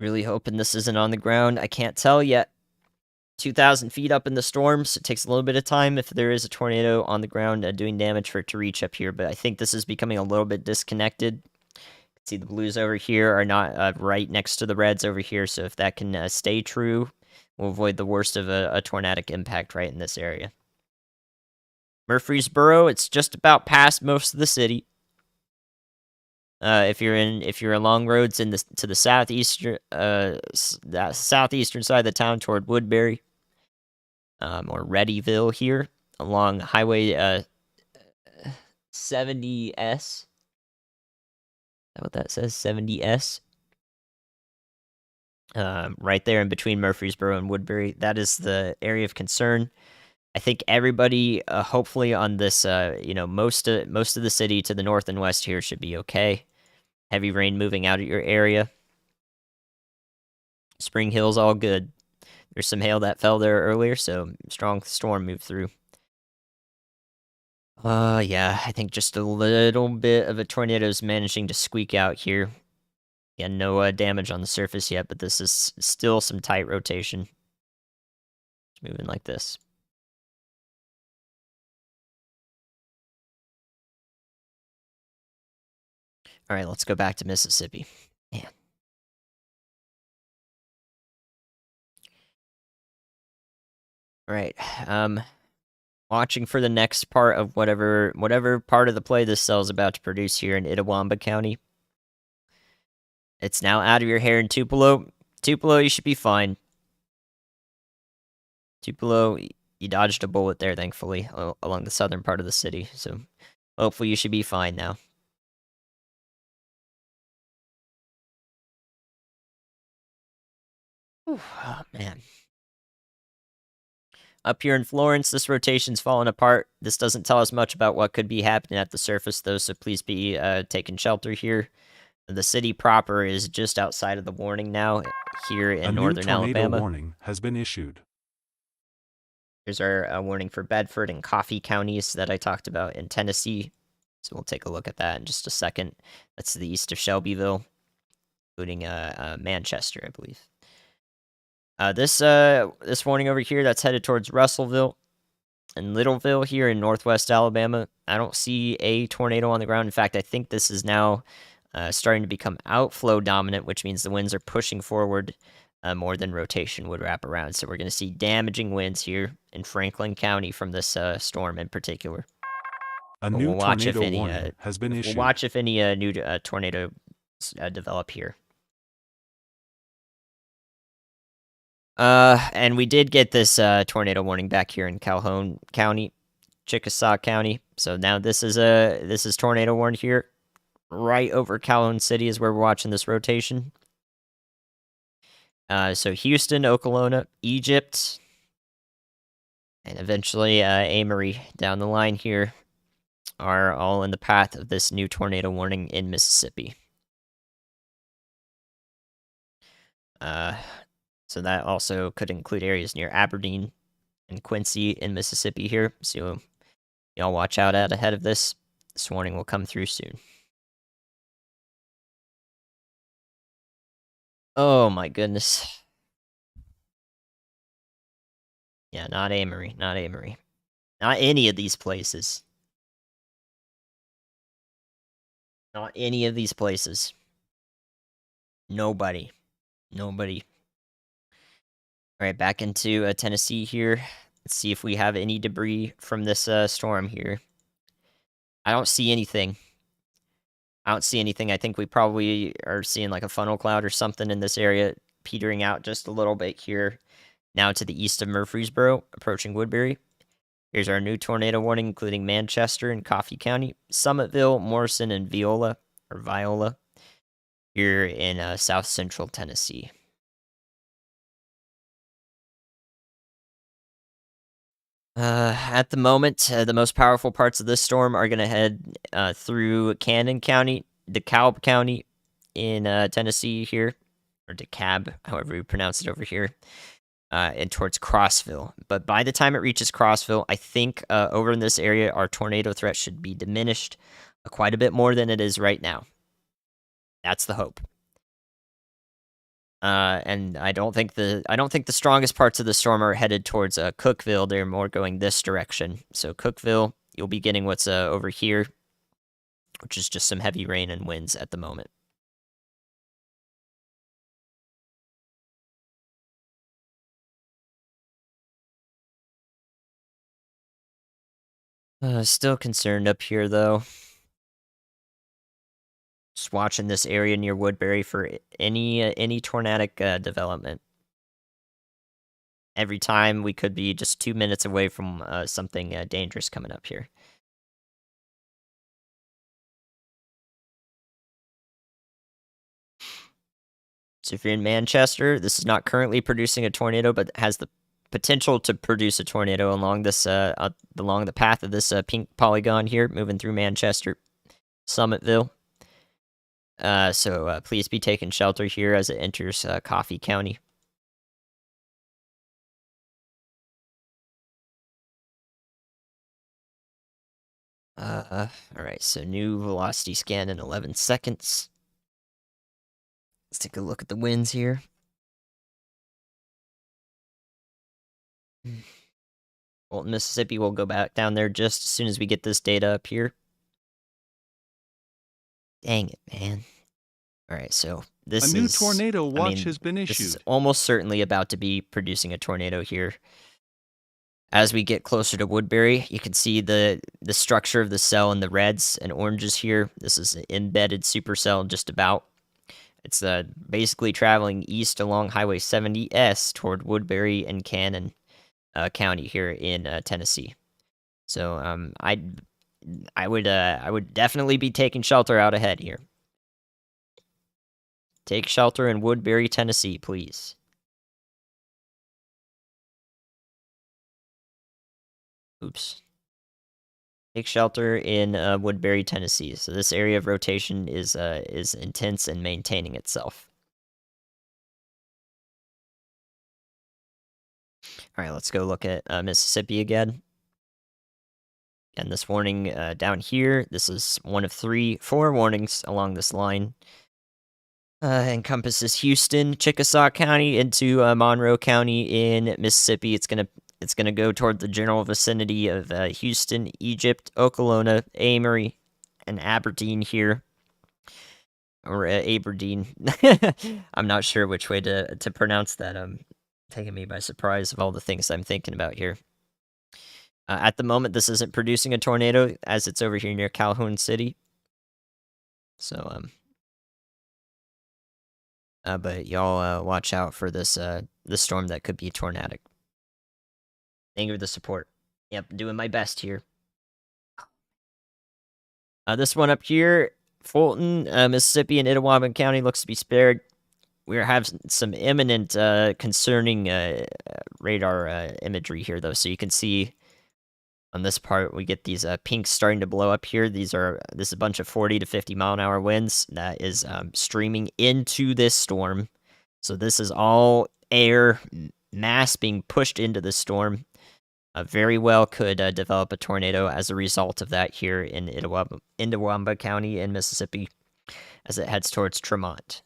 Really hoping this isn't on the ground. I can't tell yet. 2,000 feet up in the storms. It takes a little bit of time if there is a tornado on the ground doing damage for it to reach up here, but I think this is becoming a little bit disconnected. See, the blues over here are not right next to the reds over here, so if that can stay true, we'll avoid the worst of a tornadic impact right in this area. Murfreesboro, it's just about past most of the city. If you're along roads to the southeastern side of the town toward Woodbury, or Readyville here along Highway 70S. Is that what that says? 70S. Right there in between Murfreesboro and Woodbury. That is the area of concern. I think everybody, hopefully on this, most of the city to the north and west here should be okay. Heavy rain moving out of your area. Spring Hill's all good. There's some hail that fell there earlier, so strong storm moved through. Yeah, I think just a little bit of a tornado is managing to squeak out here. Yeah, no damage on the surface yet, but this is still some tight rotation. It's moving like this. All right, let's go back to Mississippi. Man. All right, watching for the next part of whatever part of the play this cell is about to produce here in Itawamba County. It's now out of your hair in Tupelo. Tupelo, you should be fine. Tupelo, you dodged a bullet there, thankfully, along the southern part of the city. So hopefully you should be fine now. Whew, oh, man. Up here in Florence, this rotation's falling apart. This doesn't tell us much about what could be happening at the surface, though, so please be taking shelter here. The city proper is just outside of the warning now, here in northern Alabama. A new tornado warning has been issued. Here's our warning for Bedford and Coffee counties that I talked about in Tennessee. So we'll take a look at that in just a second. That's to the east of Shelbyville, including Manchester, I believe. This warning over here that's headed towards Russellville and Littleville here in northwest Alabama. I don't see a tornado on the ground. In fact, I think this is now starting to become outflow dominant, which means the winds are pushing forward more than rotation would wrap around. So we're going to see damaging winds here in Franklin County from this storm in particular. A new tornado warning has been issued. We'll watch if any new tornadoes develop here. And we did get this tornado warning back here in Calhoun County, Chickasaw County. So now this is tornado warned here. Right over Calhoun City is where we're watching this rotation. So Houston, Oklahoma, Egypt, and eventually Amory down the line here are all in the path of this new tornado warning in Mississippi. So that also could include areas near Aberdeen and Quincy in Mississippi here. So y'all watch out ahead of this. This warning will come through soon. Oh my goodness. Yeah, not Amory, not Amory. Not any of these places. Not any of these places. Nobody. Nobody. All right, back into Tennessee here. Let's see if we have any debris from this storm here. I don't see anything. I don't see anything. I think we probably are seeing like a funnel cloud or something in this area, petering out just a little bit here. Now to the east of Murfreesboro, approaching Woodbury. Here's our new tornado warning, including Manchester and Coffee County, Summitville, Morrison, and Viola, here in south central Tennessee. At the moment, the most powerful parts of this storm are going to head through Cannon County, DeKalb County in Tennessee here, or DeKalb, however you pronounce it over here, and towards Crossville. But by the time it reaches Crossville, I think over in this area, our tornado threat should be diminished quite a bit more than it is right now. That's the hope. And I don't think the strongest parts of the storm are headed towards Cookeville. They're more going this direction. So Cookeville, you'll be getting what's over here, which is just some heavy rain and winds at the moment. Still concerned up here though. Just watching this area near Woodbury for any tornadic development. Every time we could be just 2 minutes away from something dangerous coming up here. So if you're in Manchester, this is not currently producing a tornado, but has the potential to produce a tornado along this along the path of this pink polygon here, moving through Manchester, Summitville. So please be taking shelter here as it enters Coffee County. Alright, so new velocity scan in 11 seconds. Let's take a look at the winds here. Fulton, Mississippi, we'll go back down there just as soon as we get this data up here. Dang it, man. Alright, so this is... A new tornado watch I mean, has been this is issued. almost certainly about to be producing a tornado here. As we get closer to Woodbury, you can see the structure of the cell in the reds and oranges here. This is an embedded supercell just about. It's basically traveling east along Highway 70S toward Woodbury and Cannon County here in Tennessee. So I would definitely be taking shelter out ahead here. Take shelter in Woodbury, Tennessee, please. Oops. Take shelter in Woodbury, Tennessee. So this area of rotation is intense and maintaining itself. All right, let's go look at Mississippi again. And this warning down here, this is one of 4 warnings along this line. Encompasses Houston, Chickasaw County into Monroe County in Mississippi. It's gonna go toward the general vicinity of Houston, Egypt, Okolona, Amory, and Aberdeen here, or Aberdeen. I'm not sure which way to pronounce that. Taking me by surprise of all the things I'm thinking about here. At the moment, this isn't producing a tornado as it's over here near Calhoun City. So but y'all watch out for this storm that could be tornadic. Thank you for the support. Yep, doing my best here. This one up here, Fulton, Mississippi, and Itawamba County looks to be spared. We have some imminent concerning radar imagery here, though, so you can see on this part we get these pinks starting to blow up here. This is a bunch of 40 to 50 mile an hour winds that is streaming into this storm. So this is all air mass being pushed into the storm. Very well could develop a tornado as a result of that here in Itawamba County in Mississippi as it heads towards Tremont.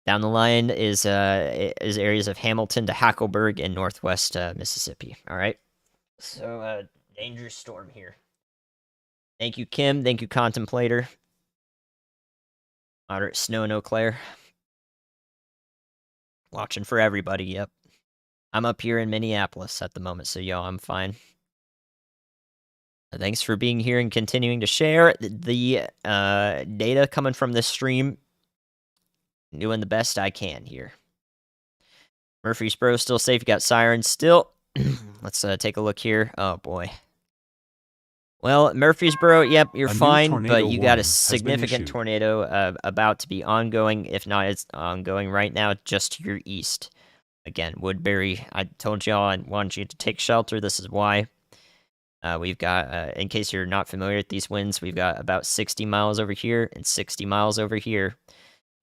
Down the line is areas of Hamilton to Hackleburg in northwest Mississippi. All right. So, dangerous storm here. Thank you, Kim. Thank you, Contemplator. Moderate snow in Eau Claire. Watching for everybody, yep. I'm up here in Minneapolis at the moment, so yo, I'm fine. Thanks for being here and continuing to share the data coming from this stream. Doing the best I can here. Murfreesboro still safe. You got sirens still. Let's take a look here. Oh boy. Well, Murfreesboro, yep, you're fine, but you got a significant tornado about to be ongoing. If not, it's ongoing right now, just to your east. Again, Woodbury, I told y'all I want you to take shelter. This is why. We've got, in case you're not familiar with these winds, we've got about 60 miles over here and 60 miles over here.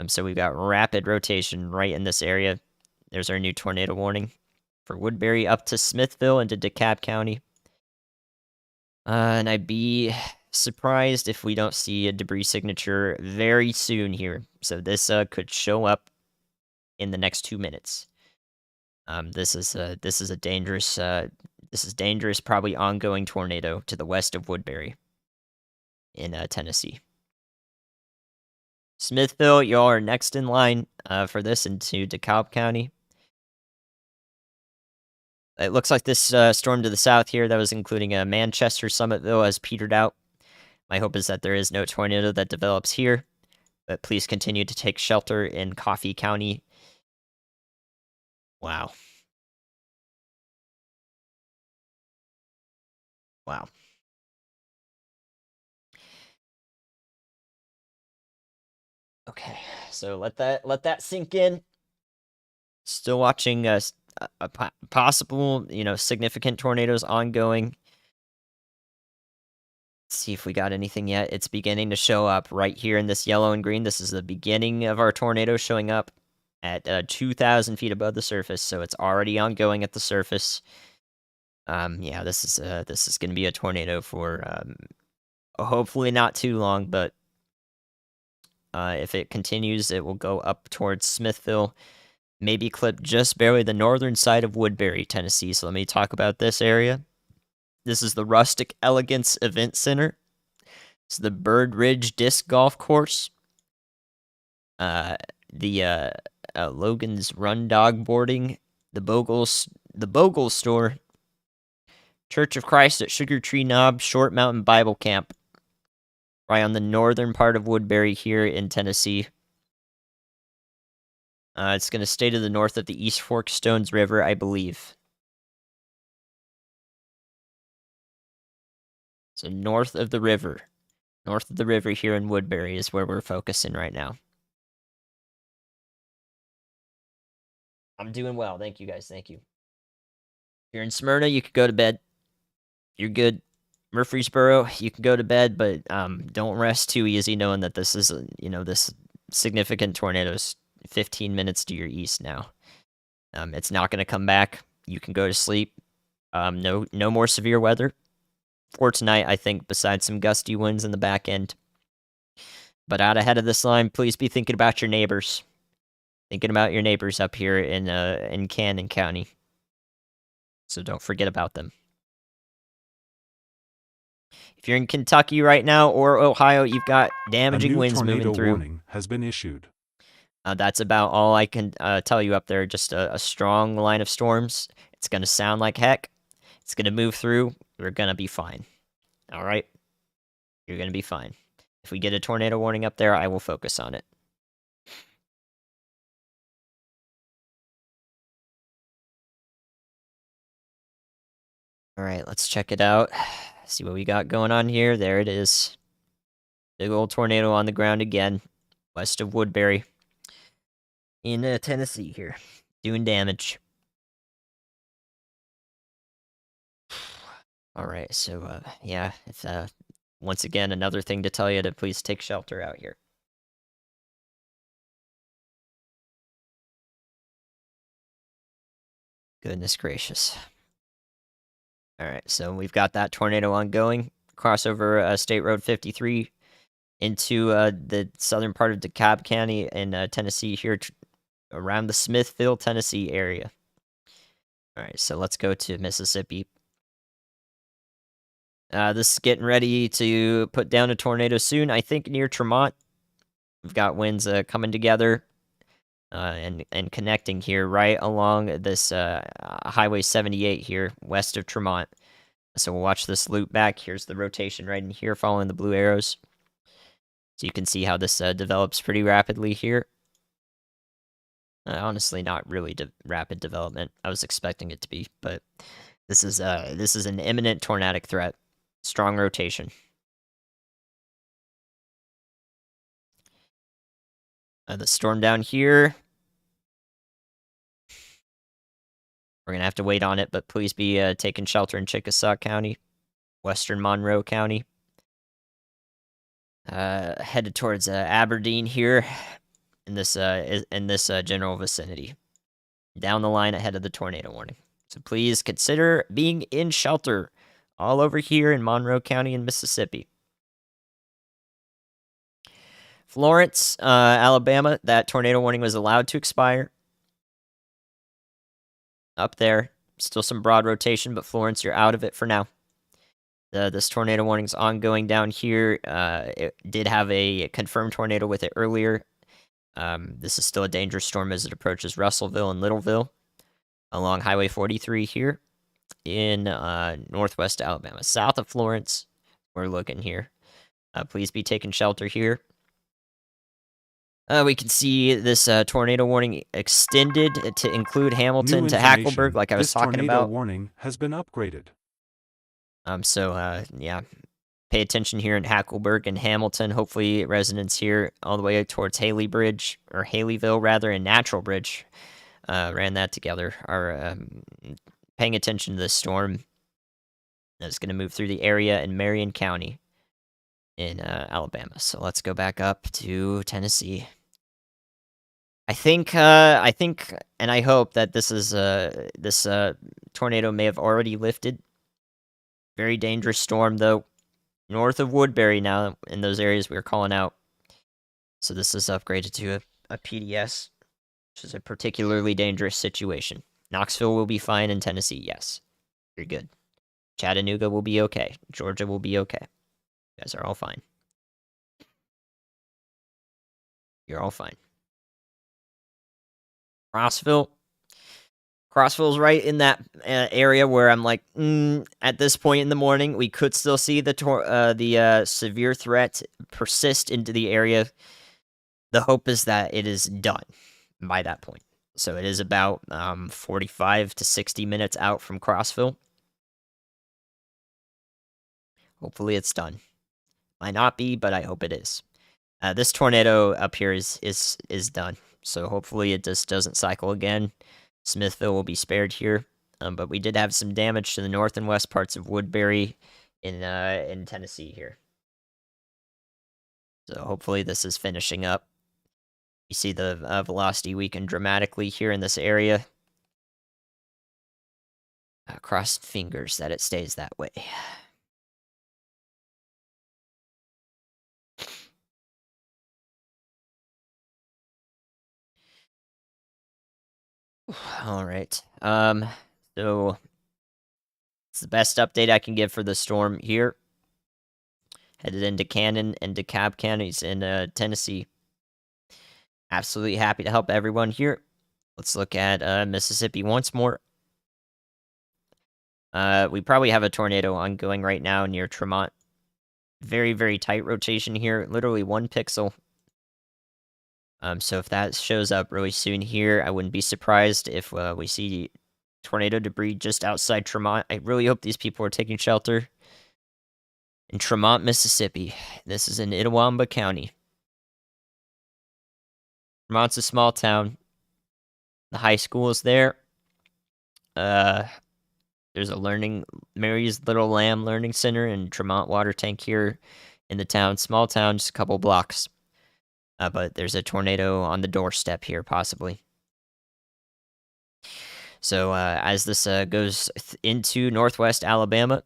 So we've got rapid rotation right in this area. There's our new tornado warning for Woodbury up to Smithville into DeKalb County. And I'd be surprised if we don't see a debris signature very soon here. So this could show up in the next 2 minutes. This is a dangerous, probably ongoing tornado to the west of Woodbury in Tennessee. Smithville, y'all are next in line for this into DeKalb County. It looks like this storm to the south here that was including Manchester, Summitville has petered out. My hope is that there is no tornado that develops here, but please continue to take shelter in Coffee County. Wow. Wow. Okay, so let that sink in. Still watching a possible, significant tornadoes ongoing. Let's see if we got anything yet. It's beginning to show up right here in this yellow and green. This is the beginning of our tornado showing up at 2,000 feet above the surface, so it's already ongoing at the surface. Yeah, this is gonna be a tornado for hopefully not too long, but if it continues, it will go up towards Smithville, maybe clip just barely the northern side of Woodbury, Tennessee. So let me talk about this area. This is the Rustic Elegance Event Center. It's the Bird Ridge Disc Golf Course. The Logan's Run Dog Boarding, the Bogle Store, Church of Christ at Sugar Tree Knob, Short Mountain Bible Camp, right on the northern part of Woodbury here in Tennessee. It's going to stay to the north of the East Fork Stones River, I believe. So north of the river here in Woodbury is where we're focusing right now. I'm doing well. Thank you, guys. Thank you. If you're in Smyrna, you could go to bed. You're good. Murfreesboro, you can go to bed, but don't rest too easy knowing that this is, this significant tornado is 15 minutes to your east now. It's not going to come back. You can go to sleep. No more severe weather for tonight, I think, besides some gusty winds in the back end. But out ahead of this line, please be thinking about your neighbors. Thinking about your neighbors up here in Cannon County. So don't forget about them. If you're in Kentucky right now or Ohio, you've got damaging winds moving through. Warning has been issued. That's about all I can tell you up there. Just a strong line of storms. It's going to sound like heck. It's going to move through. We're going to be fine. All right? You're going to be fine. If we get a tornado warning up there, I will focus on it. All right, let's check it out. See what we got going on here. There it is. Big old tornado on the ground again, west of Woodbury in Tennessee here, doing damage. All right, so yeah, it's once again another thing to tell you to please take shelter out here. Goodness gracious. All right, so we've got that tornado ongoing. Cross over State Road 53 into the southern part of DeKalb County in Tennessee here around the Smithville, Tennessee area. All right, so let's go to Mississippi. This is getting ready to put down a tornado soon, I think near Tremont. We've got winds coming together and connecting here right along this Highway 78 here west of Tremont. So we'll watch this loop back. Here's the rotation right in here following the blue arrows. So you can see how this develops pretty rapidly here. Honestly, not really rapid development. I was expecting it to be, but this is an imminent tornadic threat. Strong rotation. The storm down here. We're going to have to wait on it, but please be taking shelter in Chickasaw County, western Monroe County. Headed towards Aberdeen here in this general vicinity. Down the line ahead of the tornado warning. So please consider being in shelter all over here in Monroe County in Mississippi. Florence, Alabama, that tornado warning was allowed to expire. Up there, still some broad rotation, but Florence, you're out of it for now. This tornado warning is ongoing down here. It did have a confirmed tornado with it earlier. This is still a dangerous storm as it approaches Russellville and Littleville along Highway 43 here in northwest Alabama. South of Florence, we're looking here. Please be taking shelter here. We can see this tornado warning extended to include Hamilton to Hackleburg, like I was talking about. This tornado warning has been upgraded. Yeah, pay attention here in Hackleburg and Hamilton. Hopefully, residents here all the way towards Haleyville, and Natural Bridge, ran that together, are paying attention to this storm that's going to move through the area in Marion County in Alabama. So let's go back up to Tennessee. I think, and I hope that this is this tornado may have already lifted. Very dangerous storm, though. North of Woodbury now, in those areas we were calling out. So this is upgraded to a PDS, which is a particularly dangerous situation. Knoxville will be fine, and Tennessee, yes. You're good. Chattanooga will be okay. Georgia will be okay. You guys are all fine. You're all fine. Crossville's right in that area where I'm like, at this point in the morning, we could still see the severe threat persist into the area. The hope is that it is done by that point. So it is about 45 to 60 minutes out from Crossville. Hopefully it's done. Might not be, but I hope it is. This tornado up here is done. So hopefully it just doesn't cycle again. Smithville will be spared here. But we did have some damage to the north and west parts of Woodbury in Tennessee here. So hopefully this is finishing up. You see the velocity weaken dramatically here in this area. Cross fingers that it stays that way. All right. So it's the best update I can give for the storm here. Headed into Cannon and DeKalb counties in Tennessee. Absolutely happy to help everyone here. Let's look at Mississippi once more. We probably have a tornado ongoing right now near Tremont. Very, very tight rotation here. Literally 1 pixel. So if that shows up really soon here, I wouldn't be surprised if we see tornado debris just outside Tremont. I really hope these people are taking shelter in Tremont, Mississippi. This is in Itawamba County. Tremont's a small town. The high school is there. There's a Mary's Little Lamb Learning Center and Tremont Water Tank here in the town. Small town, just a couple blocks. But there's a tornado on the doorstep here, possibly. So as this goes into northwest Alabama,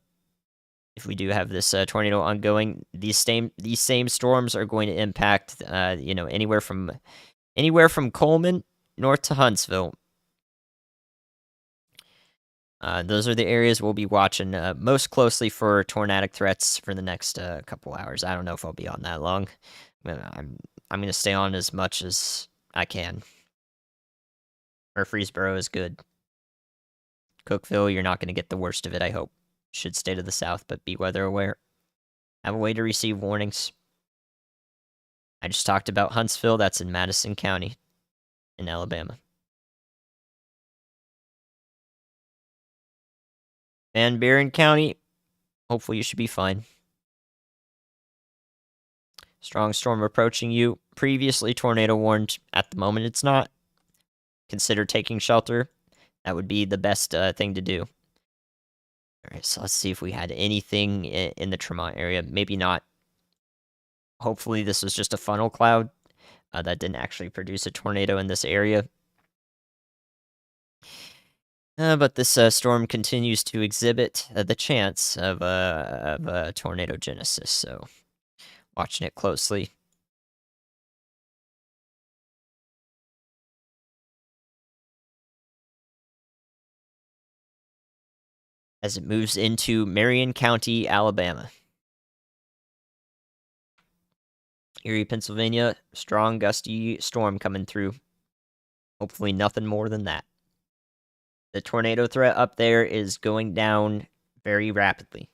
if we do have this tornado ongoing, these same storms are going to impact, anywhere from Coleman north to Huntsville. Those are the areas we'll be watching most closely for tornadic threats for the next couple hours. I don't know if I'll be on that long. I'm going to stay on as much as I can. Murfreesboro is good. Cookeville, you're not going to get the worst of it, I hope. Should stay to the south, but be weather aware. Have a way to receive warnings. I just talked about Huntsville. That's in Madison County in Alabama. Van Buren County, hopefully you should be fine. Strong storm approaching you. Previously tornado warned. At the moment, it's not. Consider taking shelter. That would be the best thing to do. All right, so let's see if we had anything in the Tremont area. Maybe not. Hopefully this was just a funnel cloud that didn't actually produce a tornado in this area. But this storm continues to exhibit the chance of a tornado genesis, so watching it closely. As it moves into Marion County, Alabama. Erie, Pennsylvania, strong gusty storm coming through. Hopefully nothing more than that. The tornado threat up there is going down very rapidly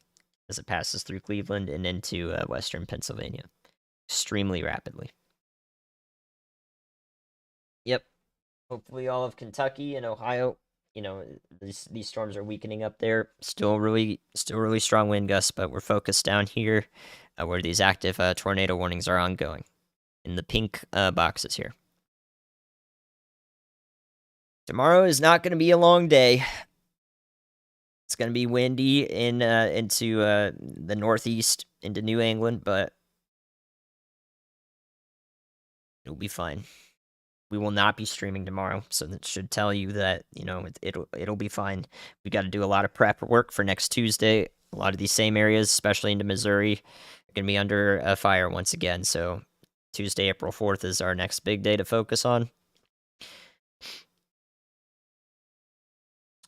as it passes through Cleveland and into western Pennsylvania. Extremely rapidly. Yep. Hopefully all of Kentucky and Ohio, these storms are weakening up there. Still really strong wind gusts, but we're focused down here where these active tornado warnings are ongoing. In the pink boxes here. Tomorrow is not going to be a long day. It's going to be windy into the northeast, into New England, but it'll be fine. we will not be streaming tomorrow, so that should tell you that it'll be fine. We got to do a lot of prep work for next Tuesday. A lot of these same areas, especially into Missouri, are going to be under fire once again. So Tuesday, April 4th is our next big day to focus on.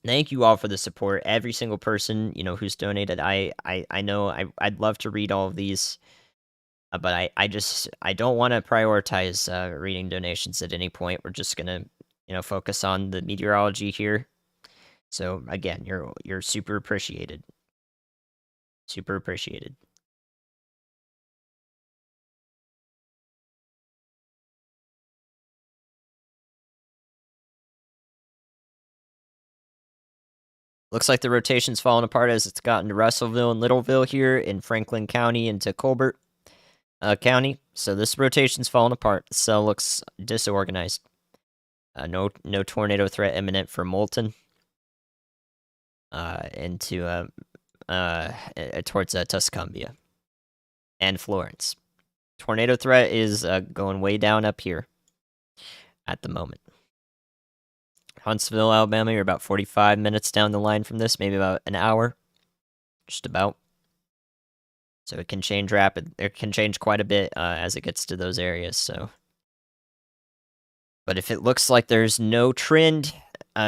Thank you all for the support. Every single person, who's donated. I know I'd love to read all of these, but I don't want to prioritize reading donations at any point. We're just gonna, focus on the meteorology here. So again, you're super appreciated. Super appreciated. Looks like the rotation's falling apart as it's gotten to Russellville and Littleville here in Franklin County into Colbert County. So this rotation's falling apart. The cell looks disorganized. No tornado threat imminent for Moulton. Into towards Tuscumbia and Florence. Tornado threat is going way down up here at the moment. Huntsville, Alabama, you're about 45 minutes down the line from this, maybe about an hour, just about. So it can change it can change quite a bit as it gets to those areas. So, but if it looks like there's no trend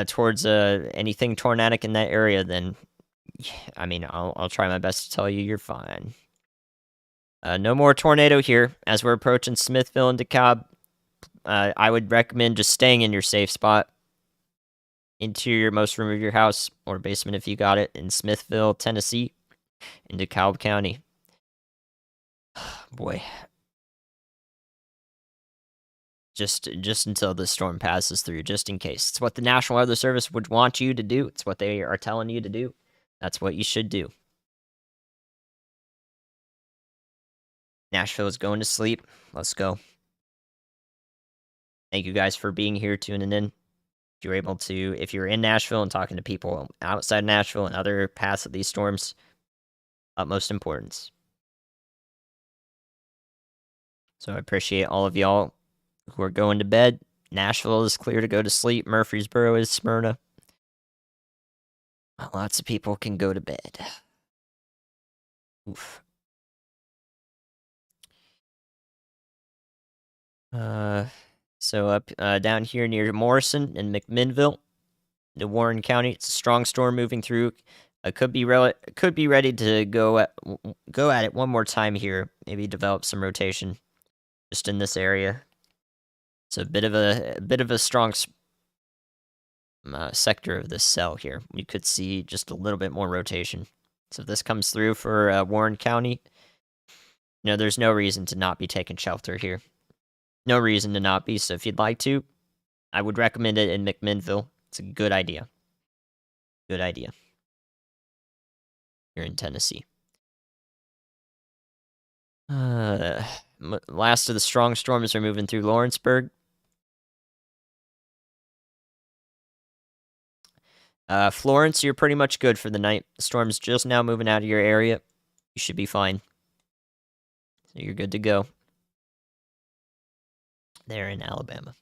towards anything tornadic in that area, then I mean, I'll try my best to tell you you're fine. No more tornado here as we're approaching Smithville and DeKalb. I would recommend just staying in your safe spot. Interior most room of your house or basement if you got it in Smithville, Tennessee, in DeKalb County. Boy. Just until the storm passes through, just in case. It's what the National Weather Service would want you to do. It's what they are telling you to do. That's what you should do. Nashville is going to sleep. Let's go. Thank you guys for being here, tuning in. If you're able to, if you're in Nashville and talking to people outside Nashville and other paths of these storms, utmost importance. So I appreciate all of y'all who are going to bed. Nashville is clear to go to sleep. Murfreesboro is, Smyrna. Lots of people can go to bed. Oof. So up down here near Morrison and McMinnville, the Warren County, it's a strong storm moving through. Could be ready to go at it one more time here. Maybe develop some rotation, just in this area. It's a bit of a strong sector of this cell here. We could see just a little bit more rotation. So if this comes through for Warren County, there's no reason to not be taking shelter here. No reason to not be. So if you'd like to, I would recommend it in McMinnville. It's a good idea. Good idea. You're in Tennessee. Last of the strong storms are moving through Lawrenceburg. Florence, you're pretty much good for the night. The storm's just now moving out of your area. You should be fine. So you're good to go. There in Alabama.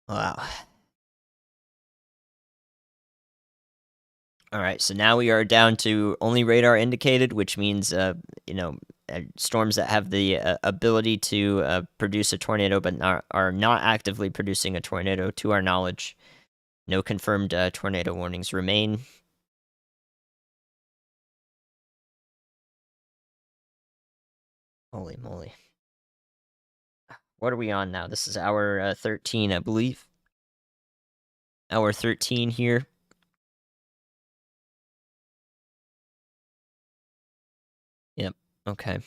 Wow. All right, so now we are down to only radar indicated, which means storms that have the ability to produce a tornado, but are not actively producing a tornado, to our knowledge. No confirmed tornado warnings remain. Holy moly! What are we on now? This is hour 13, I believe. Hour 13 here. Yep. Okay.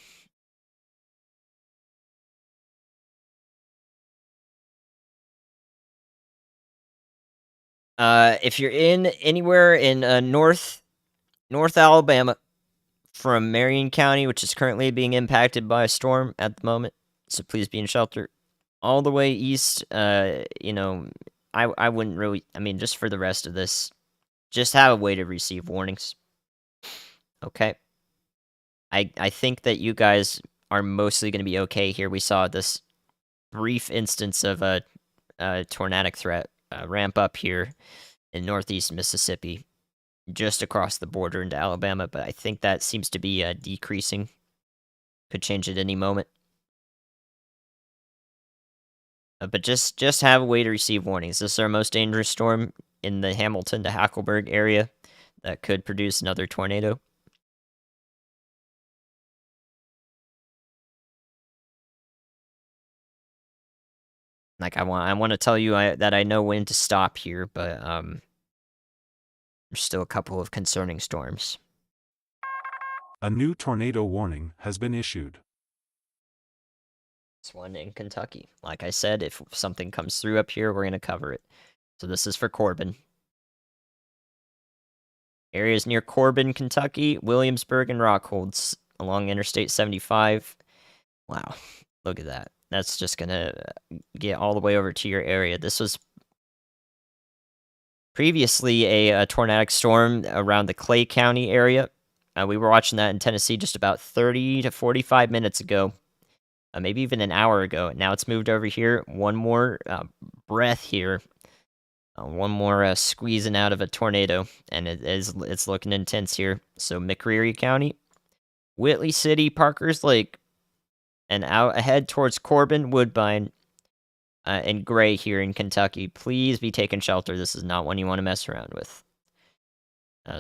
If you're in anywhere in North Alabama, from Marion County, which is currently being impacted by a storm at the moment, so please be in shelter. all the way east, you know, I wouldn't really. I mean, just for the rest of this, just have a way to receive warnings. Okay. I think that you guys are mostly going to be okay here. We saw this brief instance of a tornadic threat ramp up here in northeast Mississippi, just across the border into Alabama, but I think that seems to be decreasing. Could change at any moment. But just have a way to receive warnings. This is our most dangerous storm in the Hamilton to Hackleburg area that could produce another tornado. Like I want to tell you that I know when to stop here, but there's still a couple of concerning storms. A new tornado warning has been issued. This one in Kentucky. Like I said, if something comes through up here, we're gonna cover it. So this is for Corbin. Areas near Corbin, Kentucky, Williamsburg, and Rockholds along Interstate 75. Wow, look at that. That's just gonna get all the way over to your area. This was previously a tornadic storm around the Clay County area. We were watching that in Tennessee just about 30 to 45 minutes ago, maybe even an hour ago. Now it's moved over here. One more breath here. One more squeezing out of a tornado, and it's looking intense here. So McCreary County, Whitley City, Parkers Lake, and out ahead towards Corbin, Woodbine, and Gray here in Kentucky. Please be taking shelter. This is not one you want to mess around with.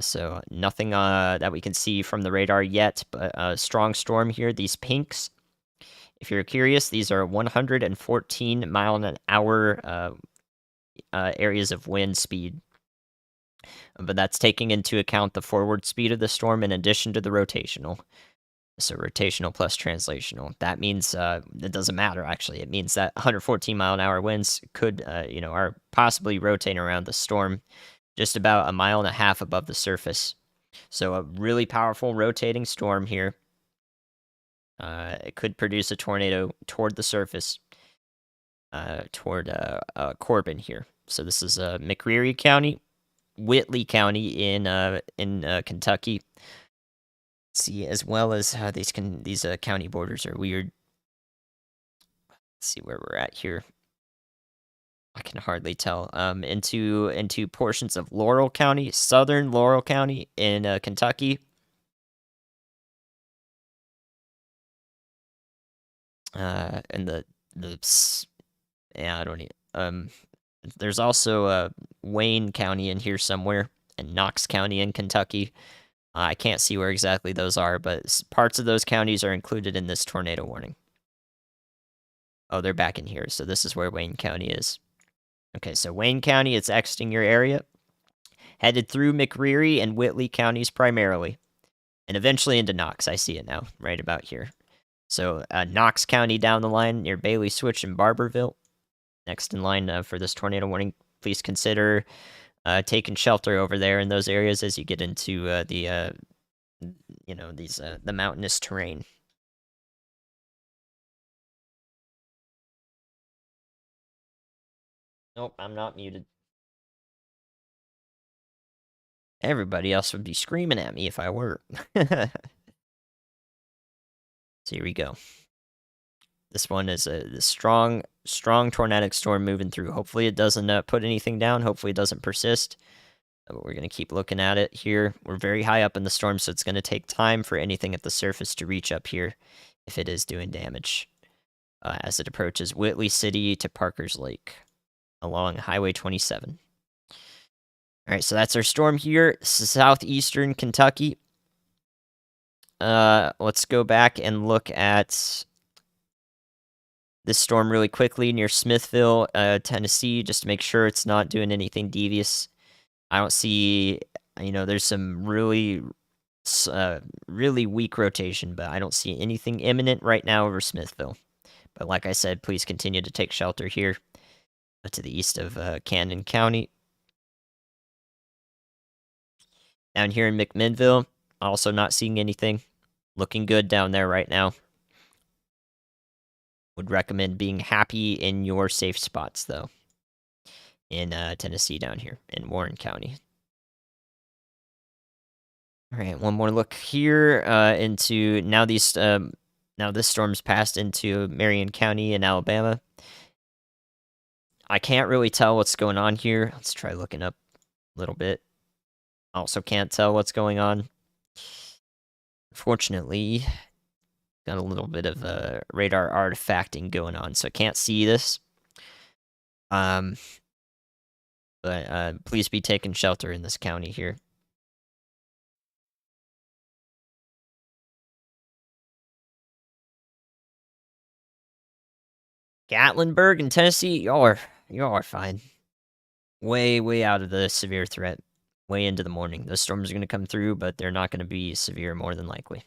So nothing that we can see from the radar yet, but a strong storm here. These pinks, if you're curious, these are 114 mile an hour areas of wind speed. But that's taking into account the forward speed of the storm in addition to the rotational. So rotational plus translational. That means it doesn't matter, actually. It means that 114 mile an hour winds could, are possibly rotating around the storm just about 1.5 miles above the surface. So a really powerful rotating storm here. It could produce a tornado toward the surface, toward Corbin here. So this is McCreary County, Whitley County in Kentucky. See, as well as these county borders are weird. Let's see where we're at here. I can hardly tell. Into portions of Laurel County, southern Laurel County in Kentucky. And I don't need. There's also Wayne County in here somewhere, and Knox County in Kentucky. I can't see where exactly those are, but parts of those counties are included in this tornado warning. Oh, they're back in here, so this is where Wayne County is. Okay, so Wayne County, it's exiting your area, headed through McCreary and Whitley counties primarily, and eventually into Knox. I see it now, right about here. So Knox County down the line near Bailey Switch and Barberville. Next in line for this tornado warning. Please consider taking shelter over there in those areas as you get into the mountainous terrain. Nope, I'm not muted. Everybody else would be screaming at me if I were. So here we go. This one is a strong tornadic storm moving through. Hopefully it doesn't put anything down. Hopefully it doesn't persist. But we're going to keep looking at it here. We're very high up in the storm, so it's going to take time for anything at the surface to reach up here if it is doing damage as it approaches Whitley City to Parkers Lake along Highway 27. All right, so that's our storm here, southeastern Kentucky. Let's go back and look at this storm really quickly near Smithville, Tennessee, just to make sure it's not doing anything devious. I don't see, there's some really weak rotation, but I don't see anything imminent right now over Smithville. But like I said, please continue to take shelter here to the east of Camden County. Down here in McMinnville, also not seeing anything. Looking good down there right now. Would recommend being happy in your safe spots, though, in Tennessee down here in Warren County. All right, one more look here into now these now this storm's passed into Marion County in Alabama. I can't really tell what's going on here. Let's try looking up a little bit. Also can't tell what's going on. Fortunately, got a little bit of radar artifacting going on, so I can't see this. But please be taking shelter in this county here. Gatlinburg in Tennessee, y'all are fine. Way out of the severe threat. Way into the morning. Those storms are going to come through, but they're not going to be severe more than likely.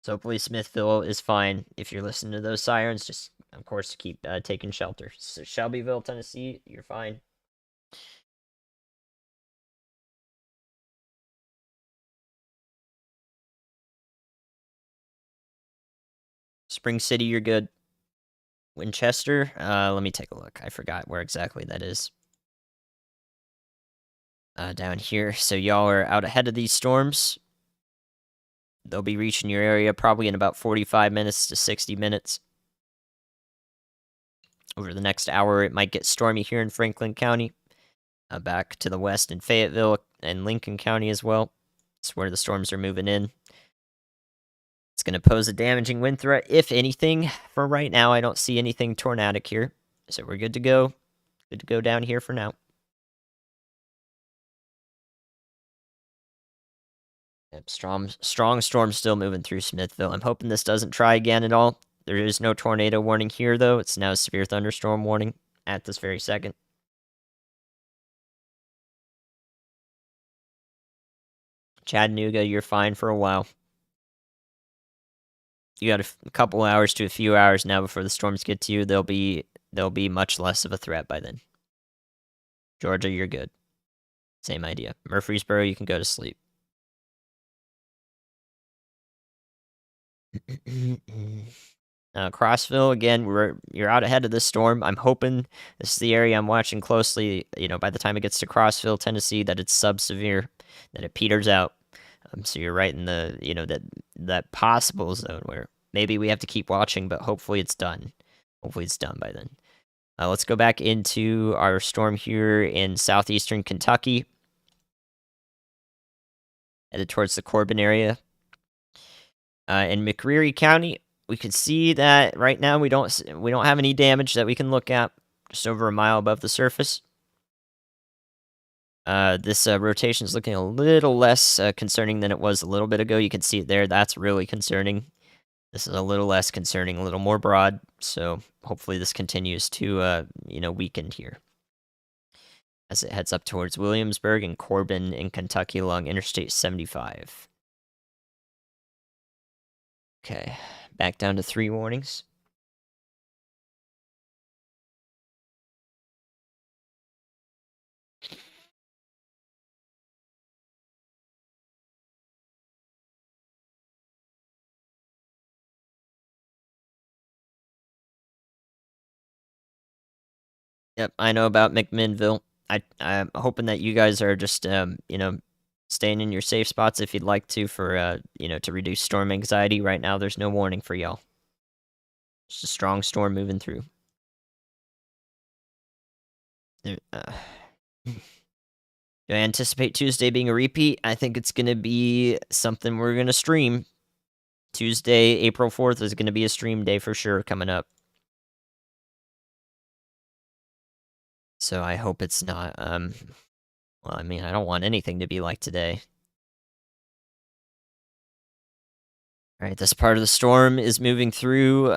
So hopefully Smithville is fine. If you're listening to those sirens, just, of course, keep taking shelter. So Shelbyville, Tennessee, you're fine. Spring City, you're good. Winchester, let me take a look. I forgot where exactly that is. Down here. So y'all are out ahead of these storms. They'll be reaching your area probably in about 45 minutes to 60 minutes. Over the next hour, it might get stormy here in Franklin County. Back to the west in Fayetteville and Lincoln County as well. It's where the storms are moving in. It's going to pose a damaging wind threat, if anything. For right now, I don't see anything tornadic here. So we're good to go. Good to go down here for now. Yep, strong storm still moving through Smithville. I'm hoping this doesn't try again at all. There is no tornado warning here, though. It's now a severe thunderstorm warning at this very second. Chattanooga, you're fine for a while. You got a couple hours to a few hours now before the storms get to you. They'll be much less of a threat by then. Georgia, you're good. Same idea. Murfreesboro, you can go to sleep. Crossville, again, you're out ahead of this storm. I'm hoping this is the area I'm watching closely. You know, by the time it gets to Crossville, Tennessee, that it's sub-severe, that it peters out. So you're right in the, you know, that possible zone where maybe we have to keep watching, but hopefully it's done. Hopefully it's done by then. Let's go back into our storm here in southeastern Kentucky. Headed towards the Corbin area. In McCreary County, we can see that right now we don't have any damage that we can look at. Just over a mile above the surface. This rotation is looking a little less concerning than it was a little bit ago. You can see it there. That's really concerning. This is a little less concerning, a little more broad. So hopefully this continues to, weaken here as it heads up towards Williamsburg and Corbin in Kentucky along Interstate 75. Okay, back down to 3 warnings. Yep, I know about McMinnville. I'm hoping that you guys are just, staying in your safe spots if you'd like to for, to reduce storm anxiety. Right now, there's no warning for y'all. Just a strong storm moving through. Do I anticipate Tuesday being a repeat? I think it's going to be something we're going to stream. Tuesday, April 4th is going to be a stream day for sure coming up. So I hope it's not, well, I mean, I don't want anything to be like today. All right, this part of the storm is moving through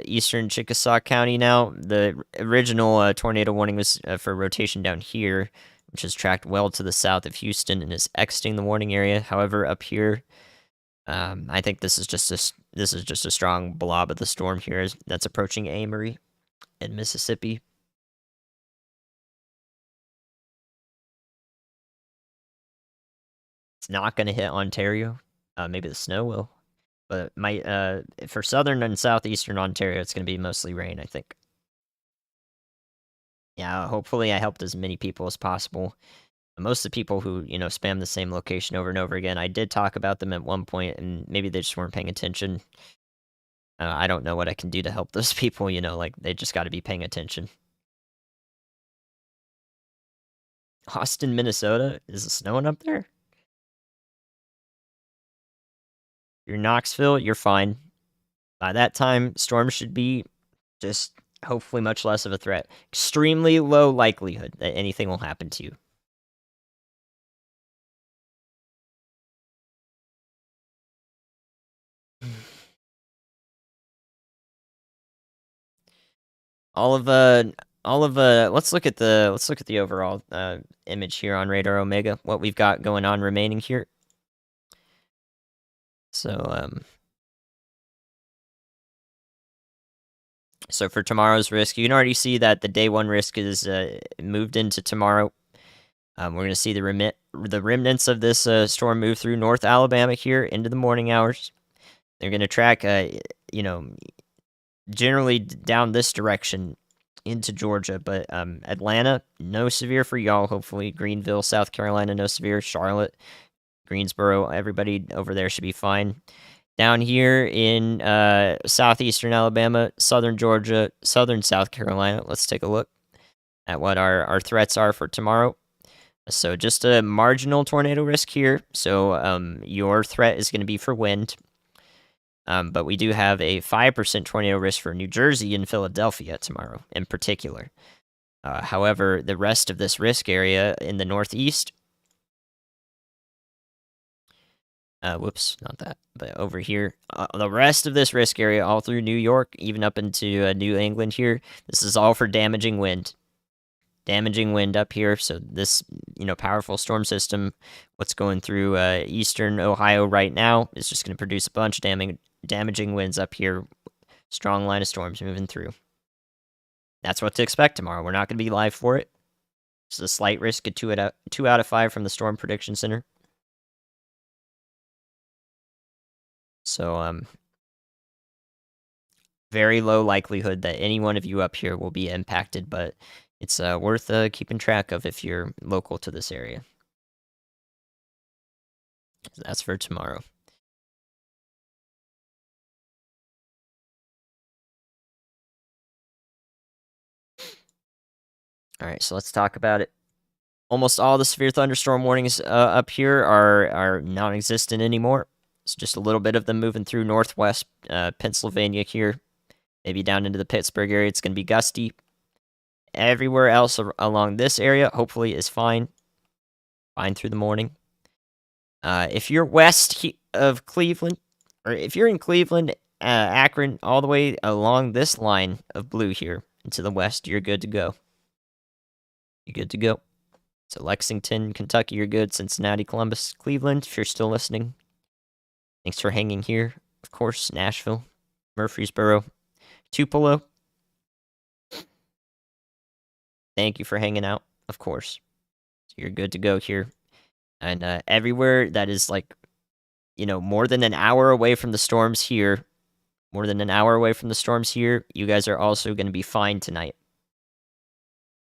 eastern Chickasaw County now. The original tornado warning was for rotation down here, which is tracked well to the south of Houston and is exiting the warning area. However, up here, I think this is just a strong blob of the storm here that's approaching Amory in Mississippi. It's not going to hit Ontario. Maybe the snow will. But for southern and southeastern Ontario, it's going to be mostly rain, I think. Yeah, hopefully I helped as many people as possible. Most of the people who, spam the same location over and over again, I did talk about them at one point, and maybe they just weren't paying attention. I don't know what I can do to help those people, like, they just got to be paying attention. Austin, Minnesota? Is it snowing up there? You're Knoxville, you're fine. By that time, storms should be just hopefully much less of a threat. Extremely low likelihood that anything will happen to you. Let's look at the overall image here on Radar Omega, what we've got going on remaining here. So for tomorrow's risk, you can already see that the day one risk is moved into tomorrow. We're going to see the remnants of this storm move through North Alabama here into the morning hours. They're going to track, generally down this direction into Georgia, but Atlanta, no severe for y'all, hopefully. Greenville, South Carolina, no severe. Charlotte, Greensboro, everybody over there should be fine. Down here in southeastern Alabama, southern Georgia, southern South Carolina, let's take a look at what our threats are for tomorrow. So just a marginal tornado risk here. So your threat is going to be for wind. But we do have a 5% tornado risk for New Jersey and Philadelphia tomorrow in particular. However, the rest of this risk area in the Northeast, whoops, not that, but over here, the rest of this risk area all through New York, even up into New England here, this is all for damaging wind. Damaging wind up here, so this, powerful storm system, what's going through eastern Ohio right now, is just going to produce a bunch of damaging winds up here. Strong line of storms moving through. That's what to expect tomorrow. We're not going to be live for it. It's a slight risk at 2 out of 5 from the Storm Prediction Center. So, very low likelihood that any one of you up here will be impacted, but it's worth keeping track of if you're local to this area. That's for tomorrow. All right, so let's talk about it. Almost all the severe thunderstorm warnings up here are non-existent anymore. It's just a little bit of them moving through northwest Pennsylvania here, maybe down into the Pittsburgh area. It's going to be gusty. Everywhere else along this area, hopefully, is fine. Fine through the morning. If you're west of Cleveland, or if you're in Cleveland, Akron, all the way along this line of blue here into the west, you're good to go. You're good to go. So Lexington, Kentucky, you're good. Cincinnati, Columbus, Cleveland, if you're still listening. Thanks for hanging here. Of course, Nashville, Murfreesboro, Tupelo. Thank you for hanging out, of course. So you're good to go here. And everywhere that is more than an hour away from the storms here, you guys are also going to be fine tonight.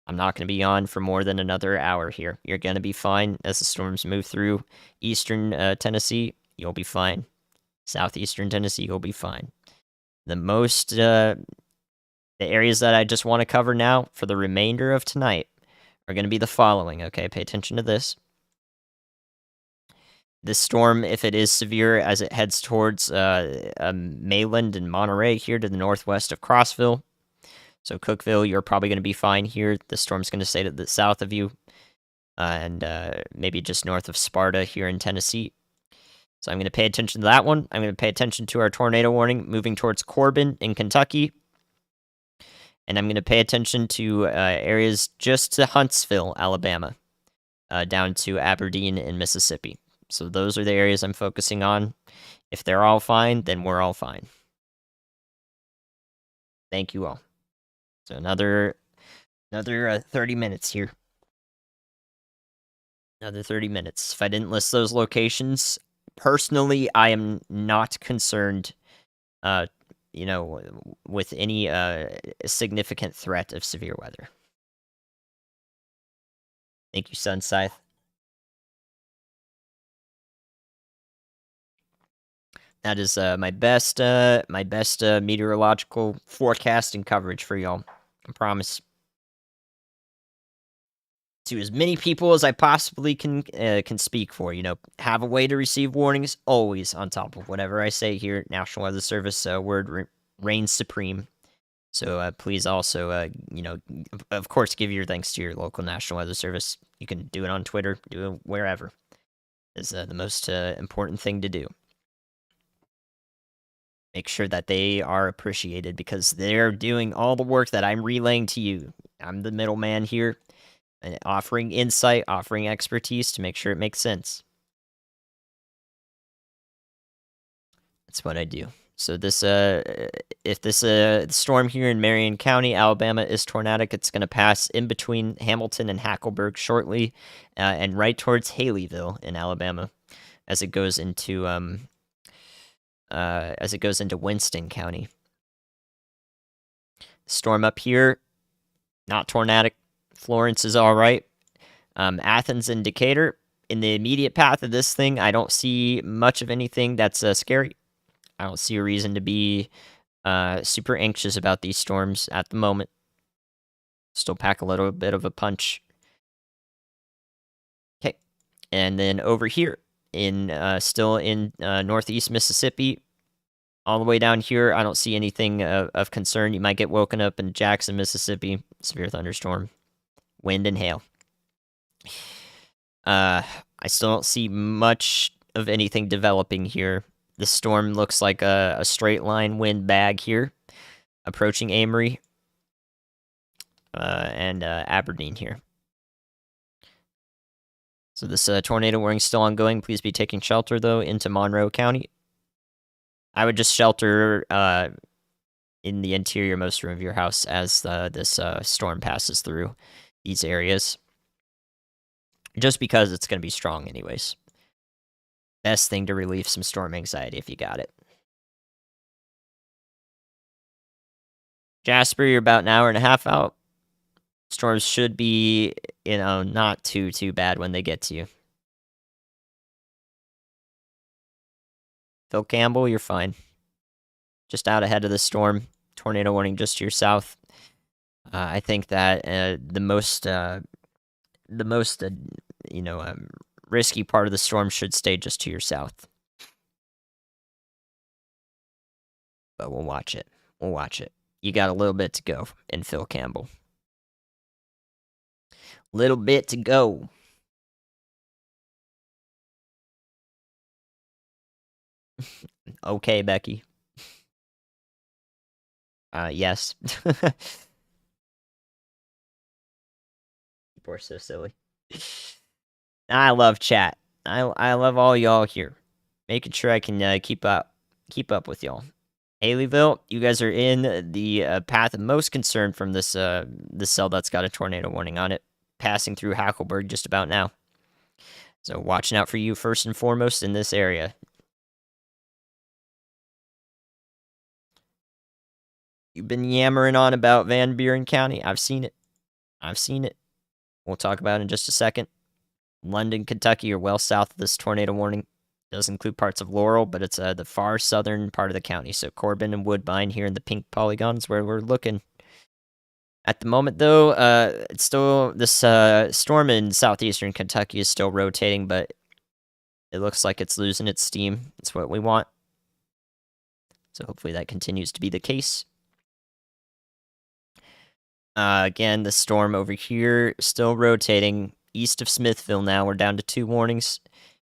I'm not going to be on for more than another hour here. You're going to be fine as the storms move through eastern Tennessee. You'll be fine. Southeastern Tennessee, you'll be fine. The areas that I just want to cover now for the remainder of tonight are going to be the following, okay? Pay attention to this. This storm, if it is severe as it heads towards Mayland and Monterey here to the northwest of Crossville. So Cookeville, you're probably going to be fine here. The storm's going to stay to the south of you. And maybe just north of Sparta here in Tennessee. So I'm going to pay attention to that one. I'm going to pay attention to our tornado warning moving towards Corbin in Kentucky. And I'm going to pay attention to areas just to Huntsville, Alabama, down to Aberdeen in Mississippi. So those are the areas I'm focusing on. If they're all fine, then we're all fine. Thank you all. So another 30 minutes here. Another 30 minutes. If I didn't list those locations, personally, I am not concerned, with any significant threat of severe weather. Thank you, Sun Scythe. That is my best meteorological forecasting coverage for y'all. I promise. To as many people as I possibly can speak for. Have a way to receive warnings. Always on top of whatever I say here. National Weather Service word reigns supreme. So please also, of course, give your thanks to your local National Weather Service. You can do it on Twitter, do it wherever. Is the most important thing to do. Make sure that they are appreciated because they're doing all the work that I'm relaying to you. I'm the middleman here, offering insight, offering expertise to make sure it makes sense. That's what I do. So this, if this storm here in Marion County, Alabama, is tornadic, it's going to pass in between Hamilton and Hackleburg shortly, and right towards Haleyville in Alabama, as it goes into Winston County. Storm up here, not tornadic. Florence is all right. Athens and Decatur, in the immediate path of this thing, I don't see much of anything that's scary. I don't see a reason to be super anxious about these storms at the moment. Still pack a little bit of a punch. Okay, and then over here, still in northeast Mississippi, all the way down here, I don't see anything of concern. You might get woken up in Jackson, Mississippi. Severe thunderstorm, wind and hail. I still don't see much of anything developing here. The storm looks like a straight line wind bag here, approaching Amory and Aberdeen here. So this tornado warning is still ongoing. Please be taking shelter, though, into Monroe County. I would just shelter in the interior-most room of your house as this storm passes through these areas. Just because it's going to be strong anyways. Best thing to relieve some storm anxiety if you got it. Jasper, you're about an hour and a half out. Storms should be, not too bad when they get to you. Phil Campbell, you're fine. Just out ahead of the storm. Tornado warning just to your south. I think that the most risky part of the storm should stay just to your south. But we'll watch it. We'll watch it. You got a little bit to go in Phil Campbell. Little bit to go. Okay, Becky. Yes. People are so silly. I love chat. I love all y'all here. Making sure I can keep up with y'all. Haleyville, you guys are in the path of most concern from this cell that's got a tornado warning on it, passing through Hackleburg just about now. So watching out for you first and foremost in this area. You've been yammering on about Van Buren County. I've seen it. We'll talk about it in just a second. London, Kentucky are well south of this tornado warning. Does include parts of Laurel, but it's the far southern part of the county. So Corbin and Woodbine here in the pink polygons where we're looking. At the moment, though, it's still this storm in southeastern Kentucky is still rotating, but it looks like it's losing its steam. It's what we want. So hopefully that continues to be the case. Again, the storm over here still rotating east of Smithville now. We're down to 2 warnings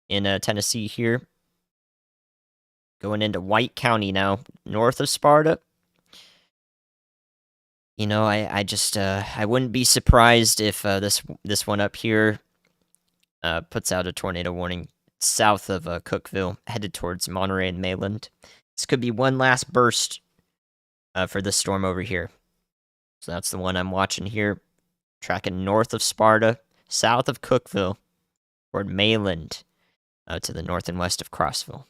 in Tennessee here. Going into White County now, north of Sparta. I just I wouldn't be surprised if this one up here puts out a tornado warning south of Cookeville, headed towards Monterey and Mayland. This could be one last burst for this storm over here. So that's the one I'm watching here. Tracking north of Sparta, south of Cookeville, toward Mayland. to the north and west of Crossville.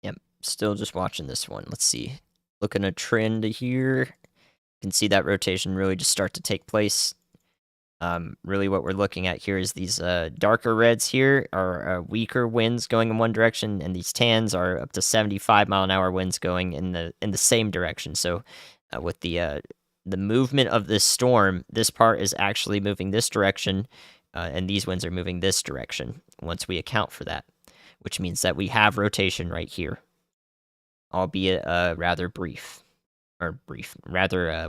Yep, still just watching this one. Let's see. Looking a trend here. You can see that rotation really just start to take place. Really what we're looking at here is these darker reds here are weaker winds going in one direction, and these tans are up to 75-mile-an-hour winds going in the same direction. So with the movement of this storm, this part is actually moving this direction, and these winds are moving this direction once we account for that, which means that we have rotation right here, albeit rather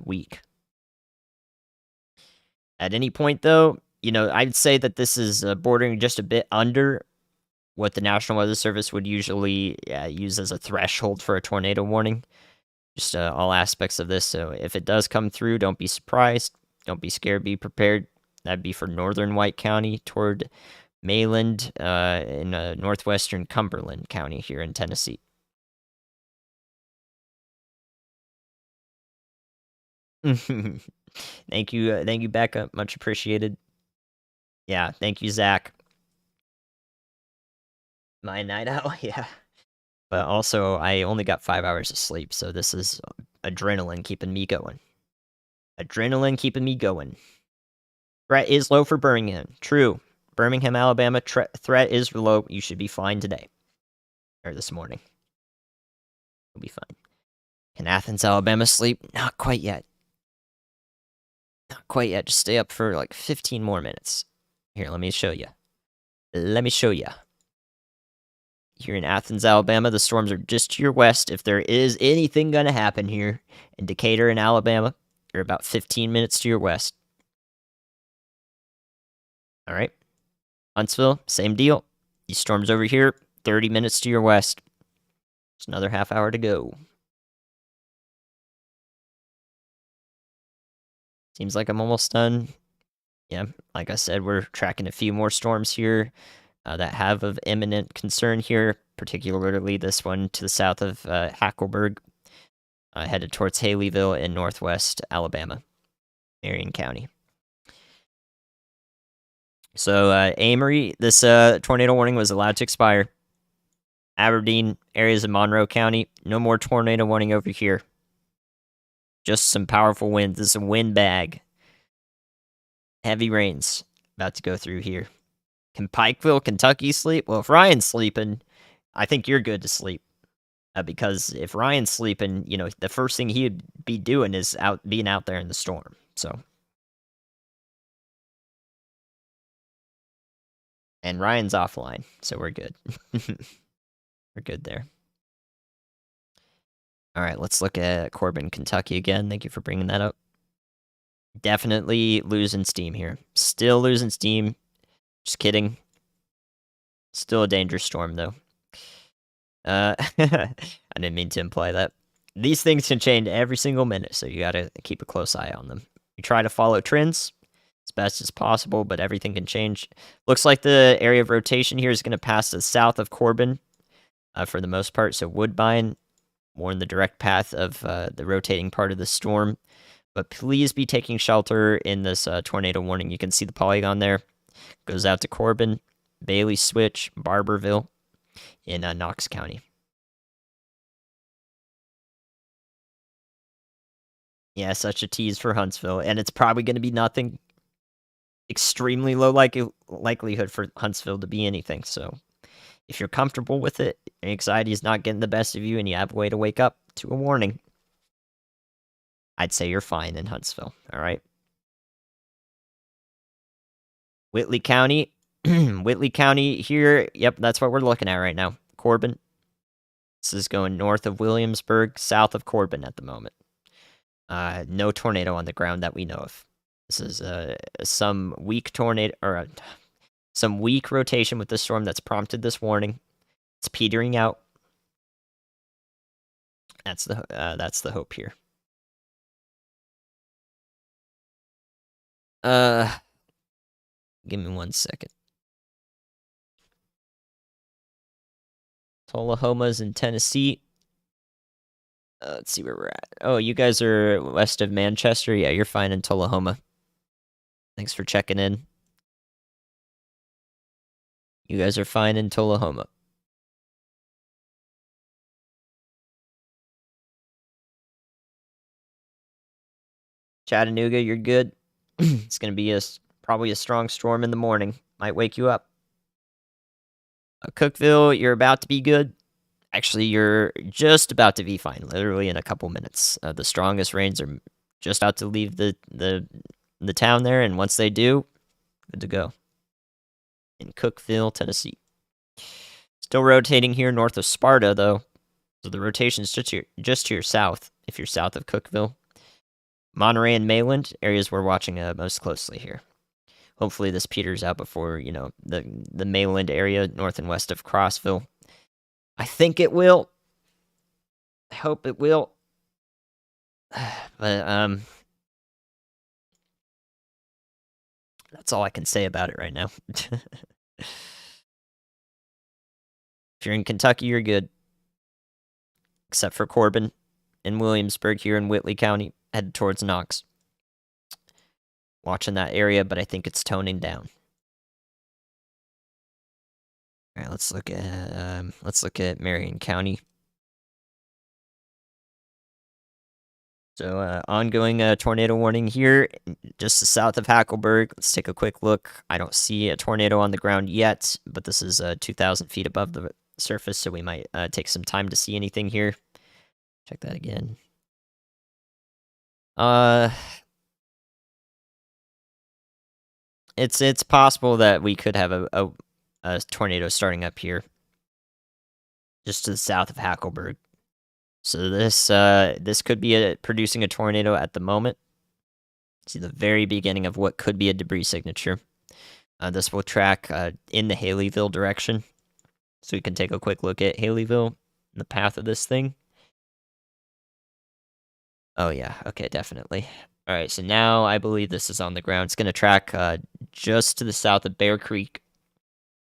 weak. At any point, though, I'd say that this is bordering just a bit under what the National Weather Service would usually use as a threshold for a tornado warning. Just all aspects of this. So if it does come through, don't be surprised. Don't be scared. Be prepared. That'd be for northern White County toward Mayland in northwestern Cumberland County here in Tennessee. Thank you, Becca. Much appreciated. Yeah, thank you, Zach. My night owl, yeah. But also, I only got 5 hours of sleep, so this is adrenaline keeping me going. Adrenaline keeping me going. Threat is low for Birmingham. True. Birmingham, Alabama, threat is low. You should be fine today. Or this morning. You'll be fine. Can Athens, Alabama sleep? Not quite yet. Not quite yet. Just stay up for like 15 more minutes. Here, let me show you. Let me show you. Here in Athens, Alabama, the storms are just to your west. If there is anything going to happen here in Decatur and Alabama, you're about 15 minutes to your west. All right. Huntsville, same deal. These storms over here, 30 minutes to your west. It's another half hour to go. Seems like I'm almost done. Yeah, like I said, we're tracking a few more storms here that have of imminent concern here, particularly this one to the south of Hackleburg, headed towards Haleyville in northwest Alabama, Marion County. So Amory, this tornado warning was allowed to expire. Aberdeen, areas of Monroe County, no more tornado warning over here. Just some powerful winds. This is a wind bag. Heavy rains about to go through here. Can Pikeville, Kentucky sleep? Well, if Ryan's sleeping, I think you're good to sleep. Because if Ryan's sleeping, the first thing he'd be doing is being out there in the storm. So. And Ryan's offline, so we're good. We're good there. All right, let's look at Corbin, Kentucky again. Thank you for bringing that up. Definitely losing steam here. Still losing steam. Just kidding. Still a dangerous storm, though. I didn't mean to imply that. These things can change every single minute, so you gotta keep a close eye on them. You try to follow trends as best as possible, but everything can change. Looks like the area of rotation here is going to pass to the south of Corbin for the most part, so Woodbine, more in the direct path of the rotating part of the storm. But please be taking shelter in this tornado warning. You can see the polygon there. Goes out to Corbin, Bailey Switch, Barberville in Knox County. Yeah, such a tease for Huntsville. And it's probably going to be nothing. Extremely low likelihood for Huntsville to be anything. So if you're comfortable with it, anxiety is not getting the best of you, and you have a way to wake up to a warning, I'd say you're fine in Huntsville. All right. Whitley County. Whitley County here. Yep, that's what we're looking at right now. Corbin. This is going north of Williamsburg, south of Corbin at the moment. No tornado on the ground that we know of. This is some weak tornado, or some weak rotation with the storm that's prompted this warning. It's petering out. That's the hope here. Give me 1 second. Tullahoma's in Tennessee. Let's see where we're at. Oh, you guys are west of Manchester? Yeah, you're fine in Tullahoma. Thanks for checking in. You guys are fine in Tullahoma. Chattanooga, you're good. It's going to be probably a strong storm in the morning. Might wake you up. Cookeville, you're about to be good. Actually, you're just about to be fine, literally in a couple minutes. The strongest rains are just about to leave the town there, and once they do, good to go. In Cookeville, Tennessee. Still rotating here north of Sparta, though. So the rotation's just to your south, if you're south of Cookeville. Monterey and Mayland, areas we're watching most closely here. Hopefully this peters out before, the Mayland area, north and west of Crossville. I think it will. I hope it will. But, that's all I can say about it right now. If you're in Kentucky, you're good. Except for Corbin and Williamsburg here in Whitley County, headed towards Knox. Watching that area, but I think it's toning down. All right, let's look at Marion County. So, ongoing tornado warning here, just south of Hackleburg. Let's take a quick look. I don't see a tornado on the ground yet, but this is 2,000 feet above the surface, so we might take some time to see anything here. Check that again. It's possible that we could have a tornado starting up here, just to the south of Hackleburg. So this could be producing a tornado at the moment. See the very beginning of what could be a debris signature. This will track in the Haleyville direction, so we can take a quick look at Haleyville and the path of this thing. Oh yeah, okay, definitely. All right, so now I believe this is on the ground. It's going to track just to the south of Bear Creek.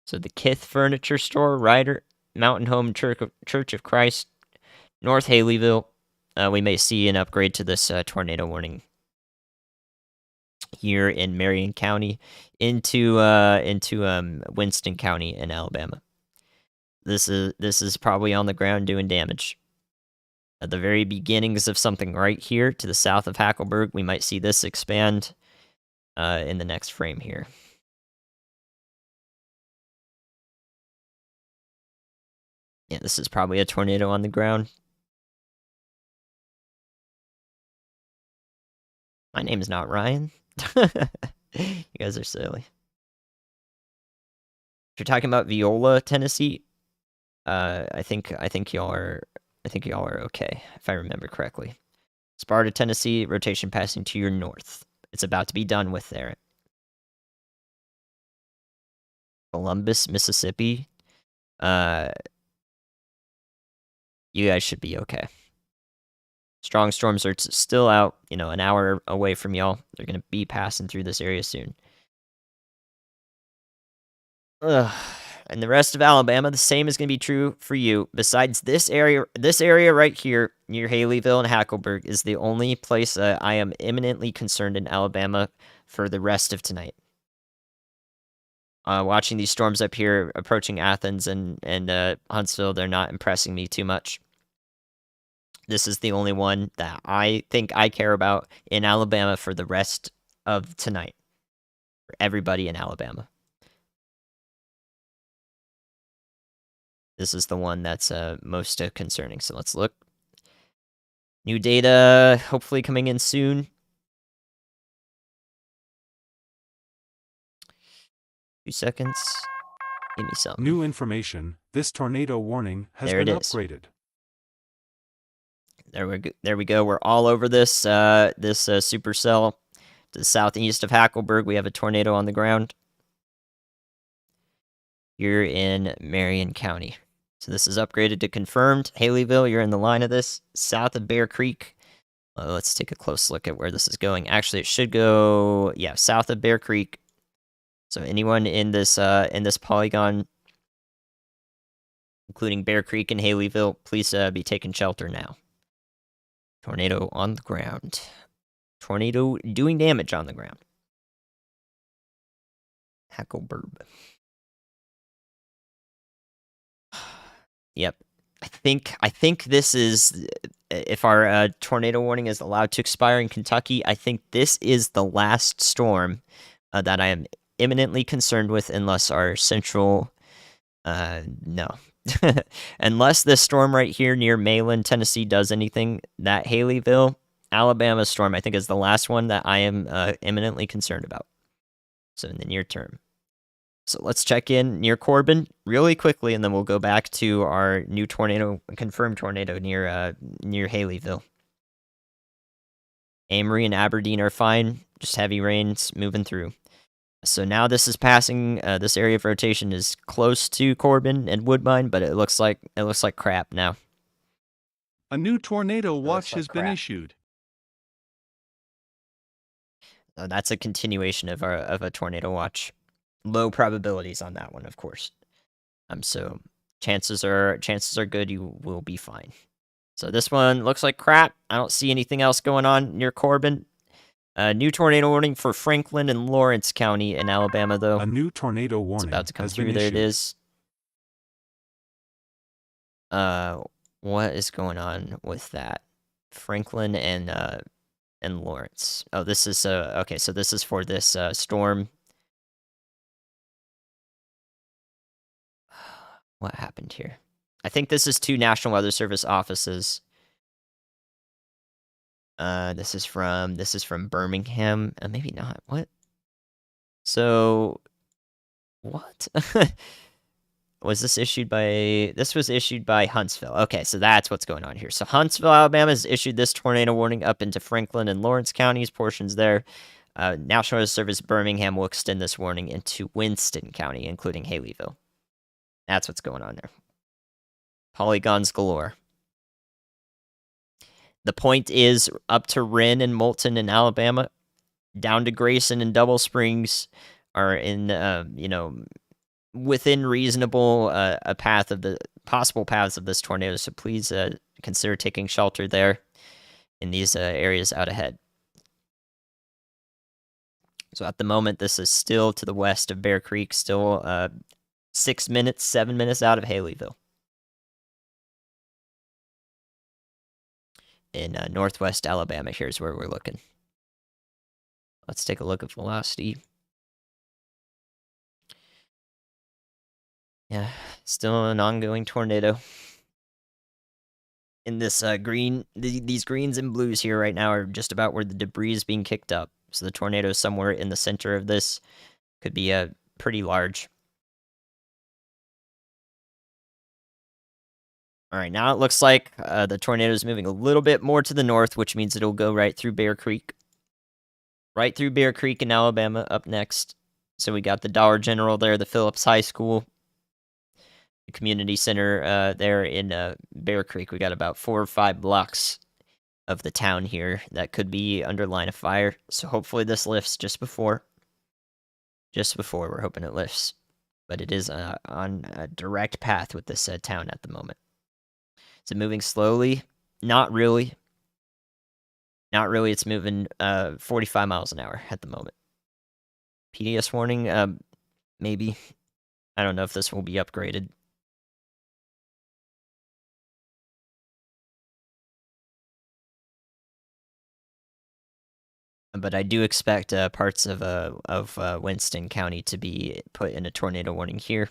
So the Kith Furniture Store, Ryder, Mountain Home Church of Christ, North Haleyville. We may see an upgrade to this tornado warning here in Marion County into Winston County in Alabama. This is probably on the ground doing damage. At the very beginnings of something right here to the south of Hackleburg, we might see this expand in the next frame here. Yeah, this is probably a tornado on the ground. My name is not Ryan. You guys are silly. If you're talking about Viola, Tennessee, I think y'all are okay, if I remember correctly. Sparta, Tennessee, rotation passing to your north. It's about to be done with there. Columbus, Mississippi. You guys should be okay. Strong storms are still out, an hour away from y'all. They're going to be passing through this area soon. Ugh. And the rest of Alabama, the same is going to be true for you. Besides this area right here near Haleyville and Hackleburg is the only place I am imminently concerned in Alabama for the rest of tonight. Watching these storms up here approaching Athens and Huntsville, they're not impressing me too much. This is the only one that I think I care about in Alabama for the rest of tonight. For everybody in Alabama. This is the one that's most concerning. So let's look. New data hopefully coming in soon. 2 seconds. Give me some. New information. This tornado warning has been upgraded. There we go. We're all over this this supercell. To the southeast of Hackleburg, we have a tornado on the ground. You're in Marion County. So this is upgraded to confirmed. Haleyville, you're in the line of this. South of Bear Creek. Let's take a close look at where this is going. Actually, it should go, south of Bear Creek. So anyone in this polygon including Bear Creek and Haleyville. Please be taking shelter now. Tornado on the ground. Tornado doing damage on the ground. Hackleburb. Yep. I think this is, if our tornado warning is allowed to expire in Kentucky, I think this is the last storm that I am imminently concerned with, unless our central, no. Unless this storm right here near Mayland, Tennessee does anything, that Haleyville, Alabama storm, I think is the last one that I am imminently concerned about. So in the near term. So let's check in near Corbin really quickly, and then we'll go back to our new tornado, confirmed tornado near Haleyville. Amory and Aberdeen are fine, just heavy rains moving through. So now this is passing. This area of rotation is close to Corbin and Woodbine, but it looks like crap now. A new tornado watch has been issued. That's a continuation of a tornado watch. Low probabilities on that one, of course. So chances are good you will be fine. So this one looks like crap. I don't see anything else going on near Corbin. New tornado warning for Franklin and Lawrence County in Alabama, though. A new tornado warning. It's about to come through. There it is. What is going on with that? Franklin and Lawrence. Oh, this is okay. So this is for this storm. What happened here? I think this is 2 National Weather Service offices. This is from Birmingham. Maybe not. What? So, what? Was this issued by? This was issued by Huntsville. Okay, so that's what's going on here. So Huntsville, Alabama, has issued this tornado warning up into Franklin and Lawrence counties, portions there. National Weather Service Birmingham will extend this warning into Winston County, including Haleyville. That's what's going on there. Polygons galore. The point is up to Wren and Moulton in Alabama, down to Grayson and Double Springs are in, within reasonable path of the possible paths of this tornado. So please consider taking shelter there in these areas out ahead. So at the moment, this is still to the west of Bear Creek, still 7 minutes out of Haleyville. In northwest Alabama, here's where we're looking. Let's take a look at velocity. Yeah, still an ongoing tornado. In this green, these greens and blues here right now are just about where the debris is being kicked up. So the tornado is somewhere in the center of this. Could be pretty large. All right, now it looks like the tornado is moving a little bit more to the north, which means it'll go right through Bear Creek. Right through Bear Creek in Alabama up next. So we got the Dollar General there, the Phillips High School, the community center there in Bear Creek. We got about 4 or 5 blocks of the town here that could be under line of fire. So hopefully this lifts just before. Just before, we're hoping it lifts. But it is on a direct path with this town at the moment. Is it moving slowly? Not really. Not really. It's moving 45 miles an hour at the moment. PDS warning, maybe. I don't know if this will be upgraded. But I do expect parts of Winston County to be put in a tornado warning here.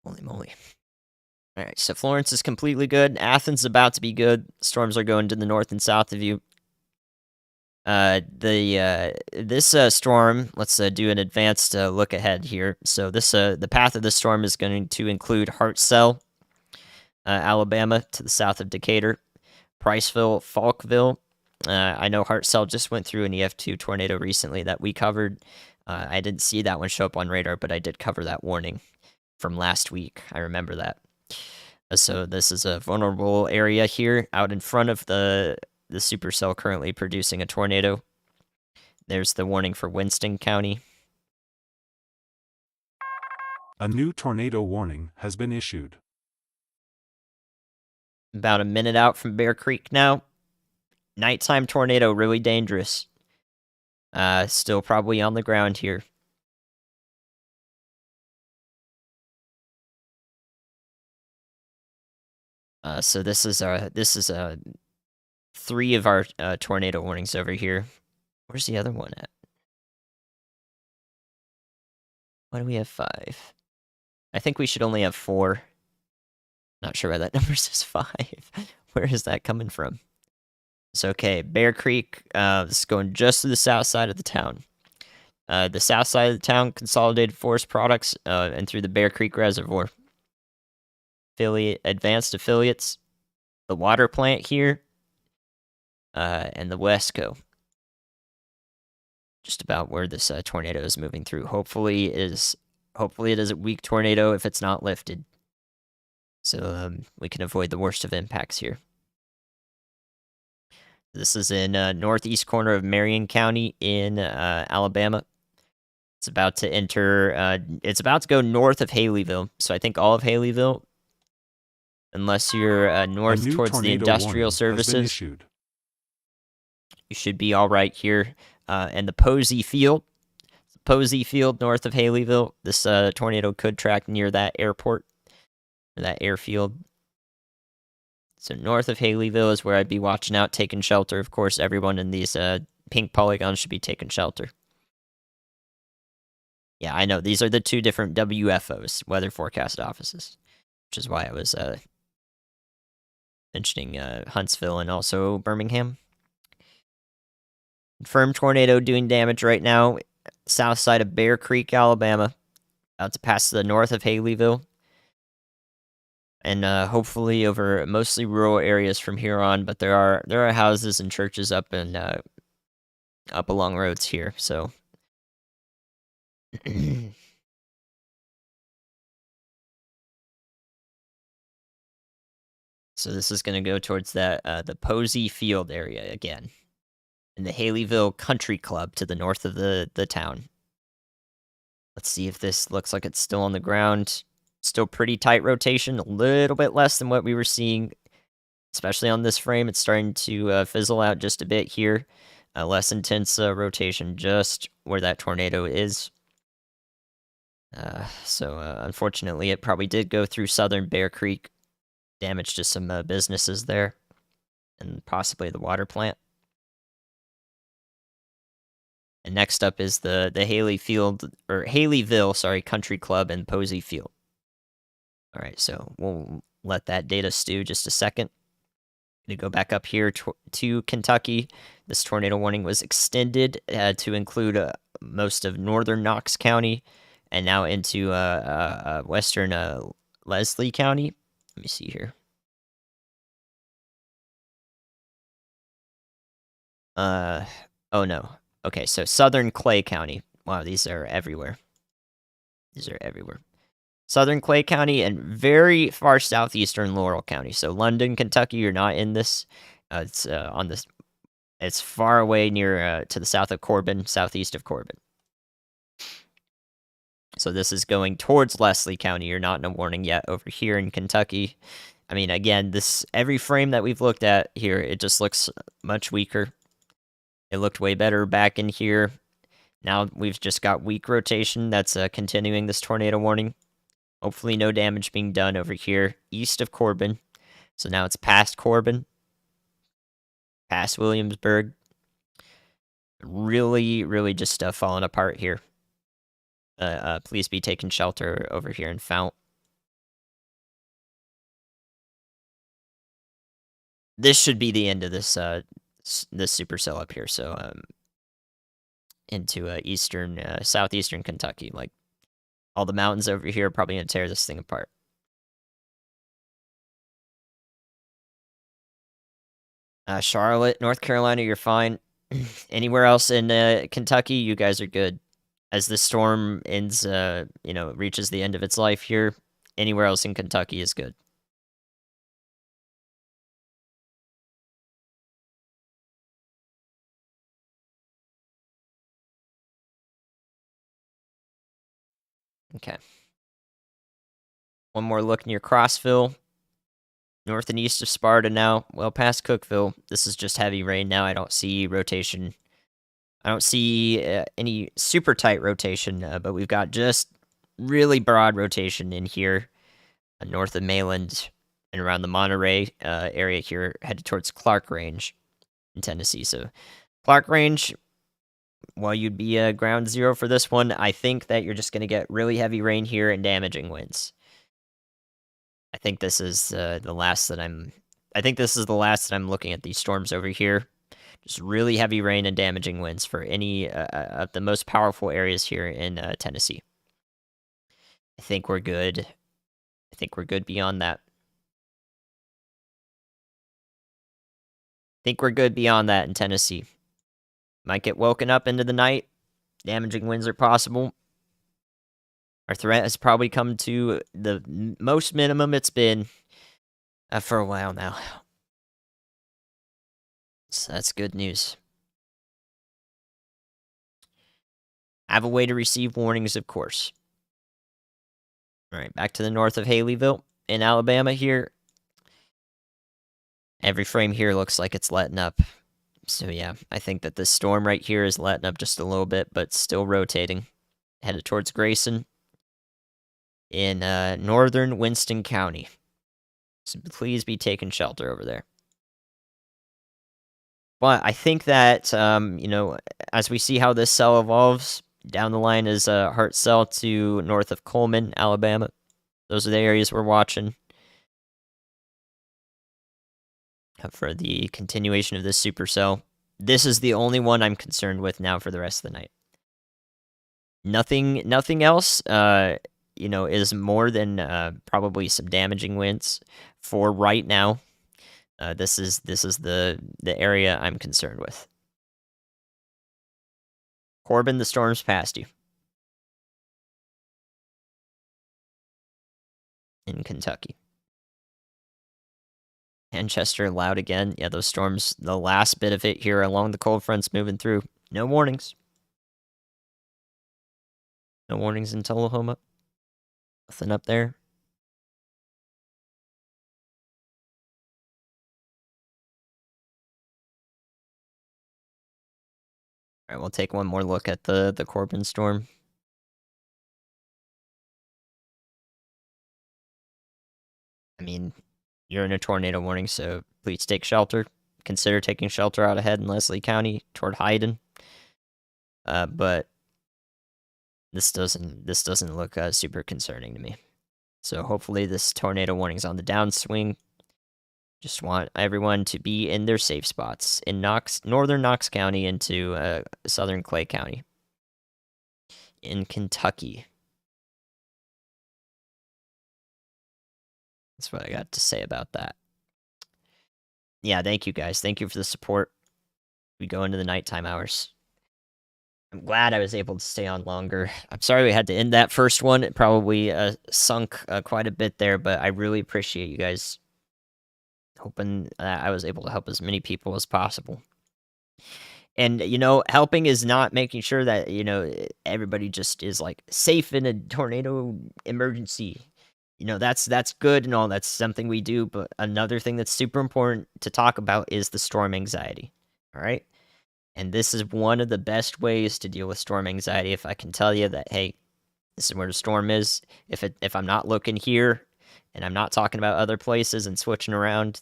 Holy moly. All right, so Florence is completely good. Athens is about to be good. Storms are going to the north and south of you. This storm, let's do an advanced look ahead here. So this the path of the storm is going to include Hartselle, Alabama, to the south of Decatur, Priceville, Falkville. I know Hartselle just went through an EF2 tornado recently that we covered. I didn't see that one show up on radar, but I did cover that warning from last week. I remember that. So this is a vulnerable area here out in front of the supercell currently producing a tornado. There's the warning for Winston County. A new tornado warning has been issued. About a minute out from Bear Creek now. Nighttime tornado, really dangerous. Still probably on the ground here. So this is 3 of our tornado warnings over here. Where's the other one at? Why do we have 5? I think we should only have 4. Not sure why that number says 5. Where is that coming from? It's okay. Bear Creek, this is going just to the south side of the town. The south side of the town, Consolidated Forest Products, and through the Bear Creek Reservoir. Advanced affiliates, the water plant here, and the Wesco. Just about where this tornado is moving through. Hopefully it is a weak tornado if it's not lifted. So we can avoid the worst of impacts here. This is in northeast corner of Marion County in Alabama. It's about to enter. It's about to go north of Haleyville. So I think all of Haleyville, unless you're north towards the industrial services, you should be all right here. And the Posey Field north of Haleyville. This tornado could track near that airport, or that airfield. So north of Haleyville is where I'd be watching out, taking shelter. Of course, everyone in these pink polygons should be taking shelter. Yeah, I know. These are the 2 different WFOs, Weather Forecast Offices, which is why I was mentioning Huntsville and also Birmingham. Confirmed tornado doing damage right now, south side of Bear Creek, Alabama. About to pass to the north of Haleyville. And hopefully over mostly rural areas from here on, but there are houses and churches up along roads here, so so this is going to go towards that the Posey Field area again, and the Haleyville Country Club to the north of the town. Let's see if this looks like it's still on the ground. Still pretty tight rotation, a little bit less than what we were seeing, especially on this frame. It's starting to fizzle out just a bit here. Less intense rotation just where that tornado is. So unfortunately, it probably did go through southern Bear Creek, damage to some businesses there, and possibly the water plant. And next up is the Haleyville, Country Club and Posey Field. All right, so we'll let that data stew just a second. To go back up here to Kentucky, this tornado warning was extended to include most of northern Knox County, and now into western Leslie County. Let me see here. Oh no. Okay, so southern Clay County. Wow, these are everywhere. Southern Clay County and very far southeastern Laurel County. So London, Kentucky, you're not in this. It's on this. It's far away near to the south of Corbin, southeast of Corbin. So this is going towards Leslie County. You're not in a warning yet over here in Kentucky. I mean, again, every frame that we've looked at here, it just looks much weaker. It looked way better back in here. Now we've just got weak rotation that's continuing this tornado warning. Hopefully no damage being done over here east of Corbin. So now it's past Corbin, past Williamsburg. Really, really just falling apart here. Please be taking shelter over here in Fount. This should be the end of this this supercell up here. So into southeastern Kentucky, like all the mountains over here are probably gonna tear this thing apart. Charlotte, North Carolina, you're fine. Anywhere else in Kentucky, you guys are good. As the storm ends, reaches the end of its life here, anywhere else in Kentucky is good. Okay. One more look near Crossville. North and east of Sparta now. Well past Cookville. This is just heavy rain now. I don't see rotation. I don't see any super tight rotation, but we've got just really broad rotation in here. North of Mayland and around the Monterey area here, headed towards Clark Range in Tennessee. So Clark Range, while you'd be ground zero for this one, I think that you're just going to get really heavy rain here and damaging winds. I think this is the last that I'm looking at these storms over here. Just really heavy rain and damaging winds for any of the most powerful areas here in Tennessee. I think we're good. I think we're good beyond that. Think we're good beyond that in Tennessee. Might get woken up into the night. Damaging winds are possible. Our threat has probably come to the most minimum it's been for a while now. So that's good news. Have a way to receive warnings, of course. All right, back to the north of Haleyville in Alabama here. Every frame here looks like it's letting up. So yeah, I think that this storm right here is letting up just a little bit, but still rotating. Headed towards Grayson in northern Winston County. So please be taking shelter over there. But I think that, you know, as we see how this cell evolves, down the line is Hart Cell to north of Coleman, Alabama. Those are the areas we're watching for the continuation of this supercell. This is the only one I'm concerned with now for the rest of the night. Nothing else, you know, is more than probably some damaging winds for right now. This is the area I'm concerned with. Corbin, the storm's past you. In Kentucky. Manchester loud again. Yeah, those storms, the last bit of it here along the cold fronts moving through. No warnings. No warnings in Tullahoma. Nothing up there. All right, we'll take one more look at the Corbin storm. I mean, you're in a tornado warning, so please take shelter. Consider taking shelter out ahead in Leslie County toward Hyden. But this doesn't look super concerning to me. So hopefully this tornado warning's on the downswing. Just want everyone to be in their safe spots in northern Knox County into southern Clay County in Kentucky. That's what I got to say about that. Yeah, thank you guys. Thank you for the support. We go into the nighttime hours. I'm glad I was able to stay on longer. I'm sorry we had to end that first one. It probably sunk quite a bit there, but I really appreciate you guys. Hoping I was able to help as many people as possible. And, you know, helping is not making sure that, you know, everybody just is, like, safe in a tornado emergency. You know, that's good and all. That's something we do. But another thing that's super important to talk about is the storm anxiety. All right? And this is one of the best ways to deal with storm anxiety. If I can tell you that, hey, this is where the storm is. If I'm not looking here and I'm not talking about other places and switching around,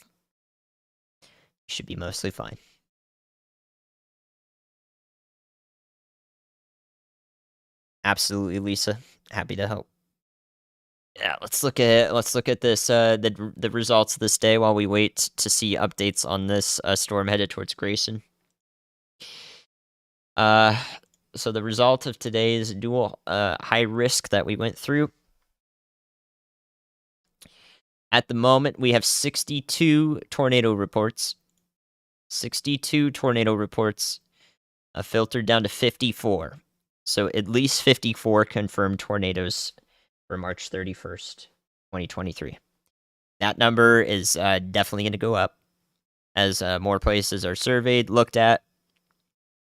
you should be mostly fine. Absolutely, Lisa. Happy to help. Yeah, let's look at this the results of this day while we wait to see updates on this storm headed towards Grayson. So the result of today's dual high risk that we went through. At the moment, we have 62 tornado reports. 62 tornado reports, filtered down to 54. So at least 54 confirmed tornadoes for March 31st, 2023. That number is definitely going to go up as more places are surveyed, looked at.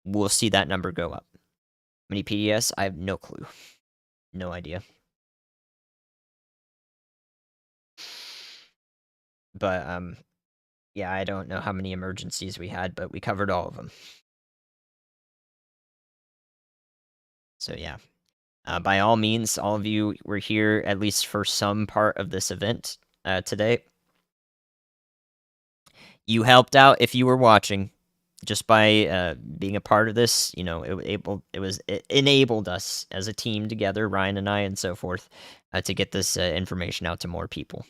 We'll see that number go up. How many PDS? I have no clue. No idea. but yeah, I don't know how many emergencies we had, but we covered all of them. So yeah, by all means, all of you were here at least for some part of this event today. You helped out if you were watching, just by being a part of this. You know, it enabled us as a team together, Ryan and I, and so forth, to get this information out to more people.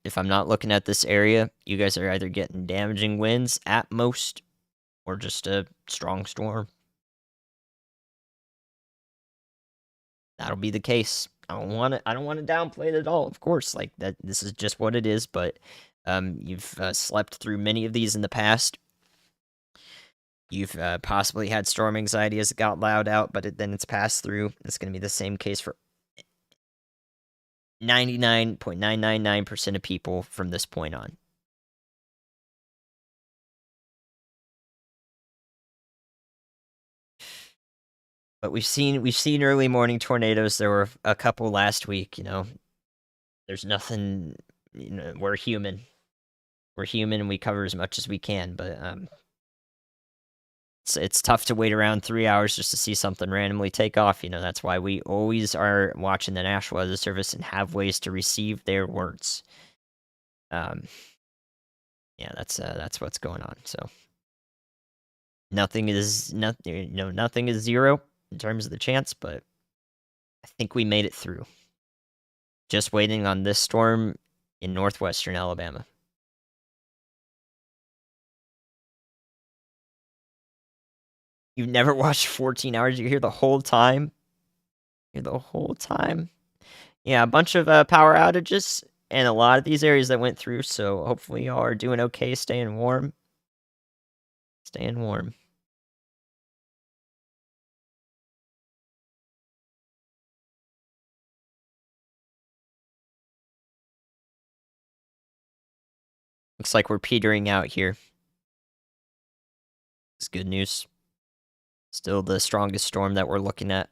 If I'm not looking at this area, you guys are either getting damaging winds at most, or just a strong storm. That'll be the case. I don't want to downplay it at all. Of course, like that. This is just what it is. But you've slept through many of these in the past. You've possibly had storm anxiety as it got loud out, but then it's passed through. It's going to be the same case for 99.999% of people from this point on. But we've seen early morning tornadoes. There were a couple last week. You know, there's nothing. You know, we're human. We're human, and we cover as much as we can. But it's tough to wait around 3 hours just to see something randomly take off. You know, that's why we always are watching the National Weather Service and have ways to receive their words. Yeah, that's what's going on. So nothing is zero in terms of the chance, but I think we made it through. Just waiting on this storm in northwestern Alabama. You've never watched 14 hours. You're here the whole time. You're the whole time. Yeah, a bunch of power outages and a lot of these areas that went through. So hopefully y'all are doing okay, staying warm. Staying warm. Looks like we're petering out here. It's good news. Still the strongest storm that we're looking at.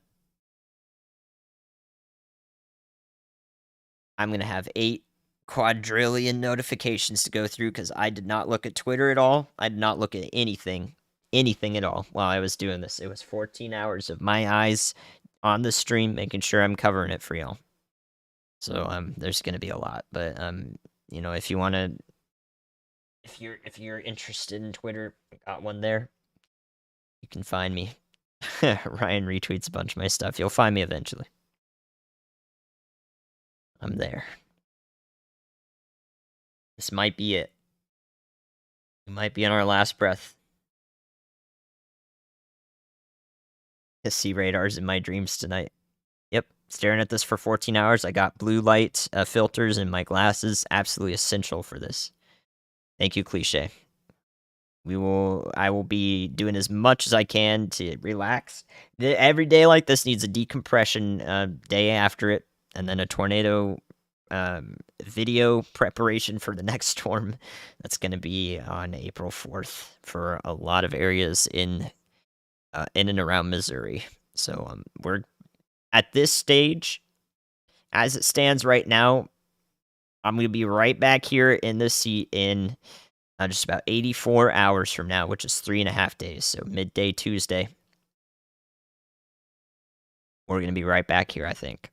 I'm going to have 8 quadrillion notifications to go through because I did not look at Twitter at all. I did not look at anything at all while I was doing this. It was 14 hours of my eyes on the stream, making sure I'm covering it for y'all. So there's going to be a lot, but you know, if you want to, if you're interested in Twitter, I got one there. You can find me. Ryan retweets a bunch of my stuff. You'll find me eventually. I'm there. This might be it. We might be on our last breath. I see radars in my dreams tonight. Yep, staring at this for 14 hours. I got blue light filters in my glasses. Absolutely essential for this. Thank you, Cliche. I will be doing as much as I can to relax. Every day like this needs a decompression day after it, and then a tornado video preparation for the next storm. That's going to be on April 4th for a lot of areas in and around Missouri. So we're at this stage, as it stands right now. I'm going to be right back here in the seat in just about 84 hours from now, which is 3.5 days. So midday Tuesday. We're going to be right back here, I think.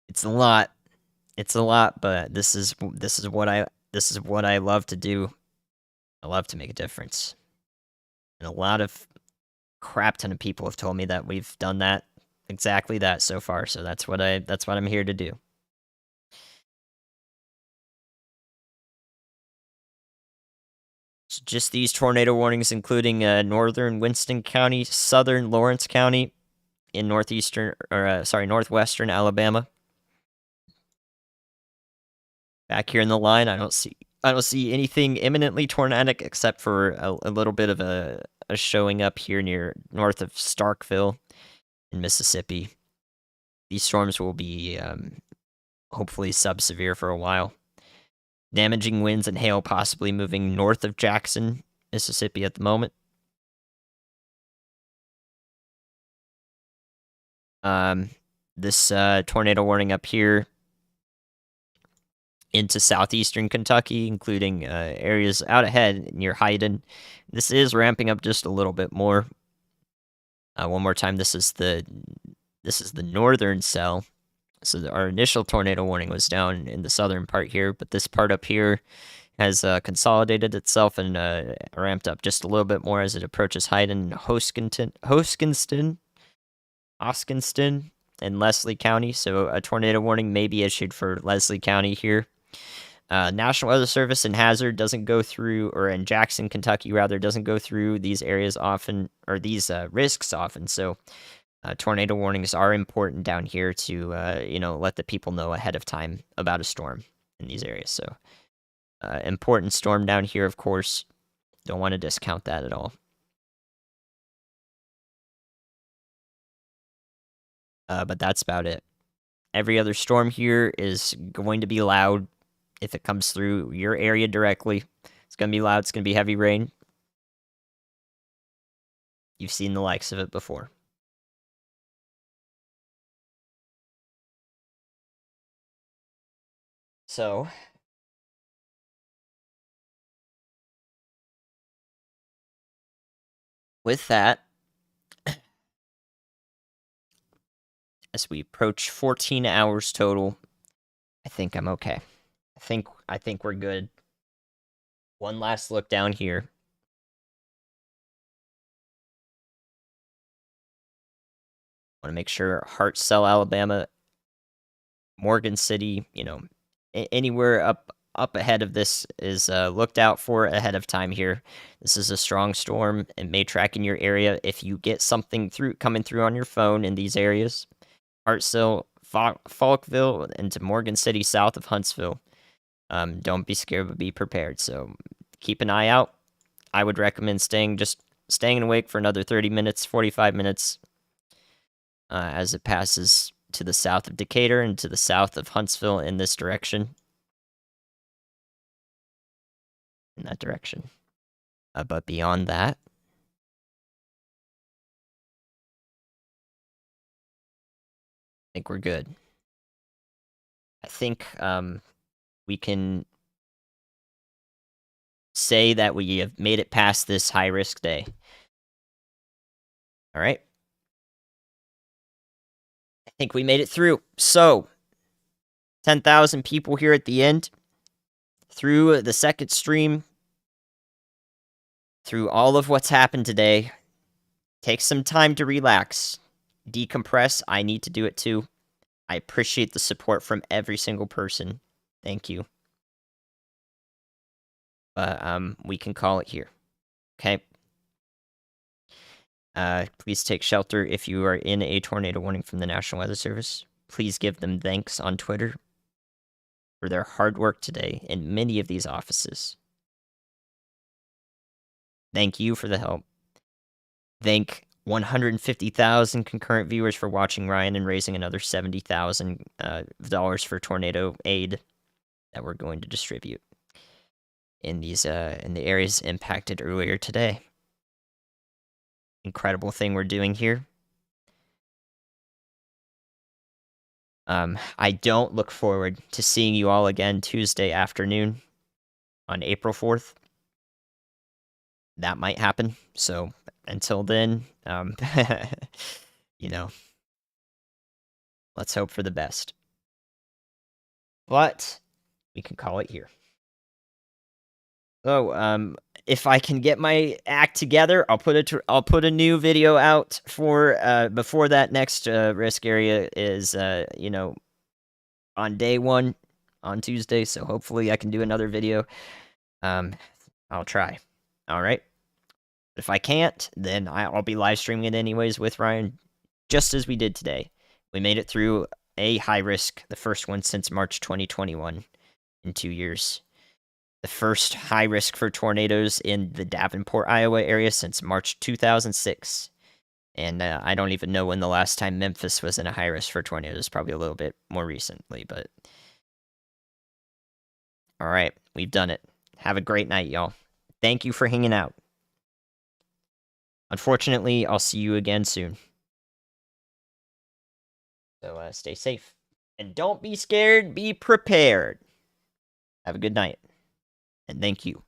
It's a lot. It's a lot, but this is what I love to do. I love to make a difference. And a lot of crap ton of people have told me that we've done that, exactly that so far. So that's what I'm here to do. So just these tornado warnings, including northern Winston County, southern Lawrence County, in northwestern Alabama. Back here in the line, I don't see anything imminently tornadic except for a little bit of a showing up here near north of Starkville in Mississippi. These storms will be hopefully sub-severe for a while. Damaging winds and hail possibly moving north of Jackson Mississippi at the moment. This tornado warning up here into southeastern Kentucky, including areas out ahead near Hayden. This is ramping up just a little bit more. One more time, this is the northern cell. So our initial tornado warning was down in the southern part here, but this part up here has consolidated itself and ramped up just a little bit more as it approaches Hayden, Hoskinston, and Leslie County. So a tornado warning may be issued for Leslie County here. National Weather Service and Hazard doesn't go through, or in Jackson, Kentucky, rather, doesn't go through these areas often, or these risks often. So tornado warnings are important down here to, let the people know ahead of time about a storm in these areas. So important storm down here, of course. Don't want to discount that at all. But that's about it. Every other storm here is going to be loud if it comes through your area directly. It's going to be loud. It's going to be heavy rain. You've seen the likes of it before. So, with that, as we approach 14 hours total, I think I'm okay. I think we're good. One last look down here. Want to make sure Hartselle, Alabama, Morgan City, anywhere up ahead of this is looked out for ahead of time here. This is a strong storm. It may track in your area. If you get something coming through on your phone in these areas, Hartselle, Falkville, and to Morgan City south of Huntsville, don't be scared, but be prepared. So keep an eye out. I would recommend staying awake for another 30 minutes, 45 minutes as it passes to the south of Decatur and to the south of Huntsville in this direction. In that direction. But beyond that, I think we're good. I think we can say that we have made it past this high-risk day. All right. I think we made it through. So, 10,000 people here at the end. Through the second stream. Through all of what's happened today. Take some time to relax. Decompress. I need to do it too. I appreciate the support from every single person. Thank you. But we can call it here. Okay. Please take shelter if you are in a tornado warning from the National Weather Service. Please give them thanks on Twitter for their hard work today in many of these offices. Thank you for the help. Thank 150,000 concurrent viewers for watching Ryan and raising another $70,000 for tornado aid that we're going to distribute in these in the areas impacted earlier today. Incredible thing we're doing here. I don't look forward to seeing you all again Tuesday afternoon on April 4th. That might happen. So until then, let's hope for the best. But we can call it here. Oh, if I can get my act together, I'll put a new video out for before that next risk area is on day 1 on Tuesday. So hopefully I can do another video. I'll try. All right. If I can't, then I'll be live streaming it anyways with Ryan, just as we did today. We made it through a high risk, the first one since March 2021 in 2 years. The first high risk for tornadoes in the Davenport, Iowa area since March 2006. And I don't even know when the last time Memphis was in a high risk for tornadoes, probably a little bit more recently, but all right, we've done it. Have a great night, y'all. Thank you for hanging out. unfortunately, I'll see you again soon. So stay safe. And don't be scared, be prepared. Have a good night. And thank you.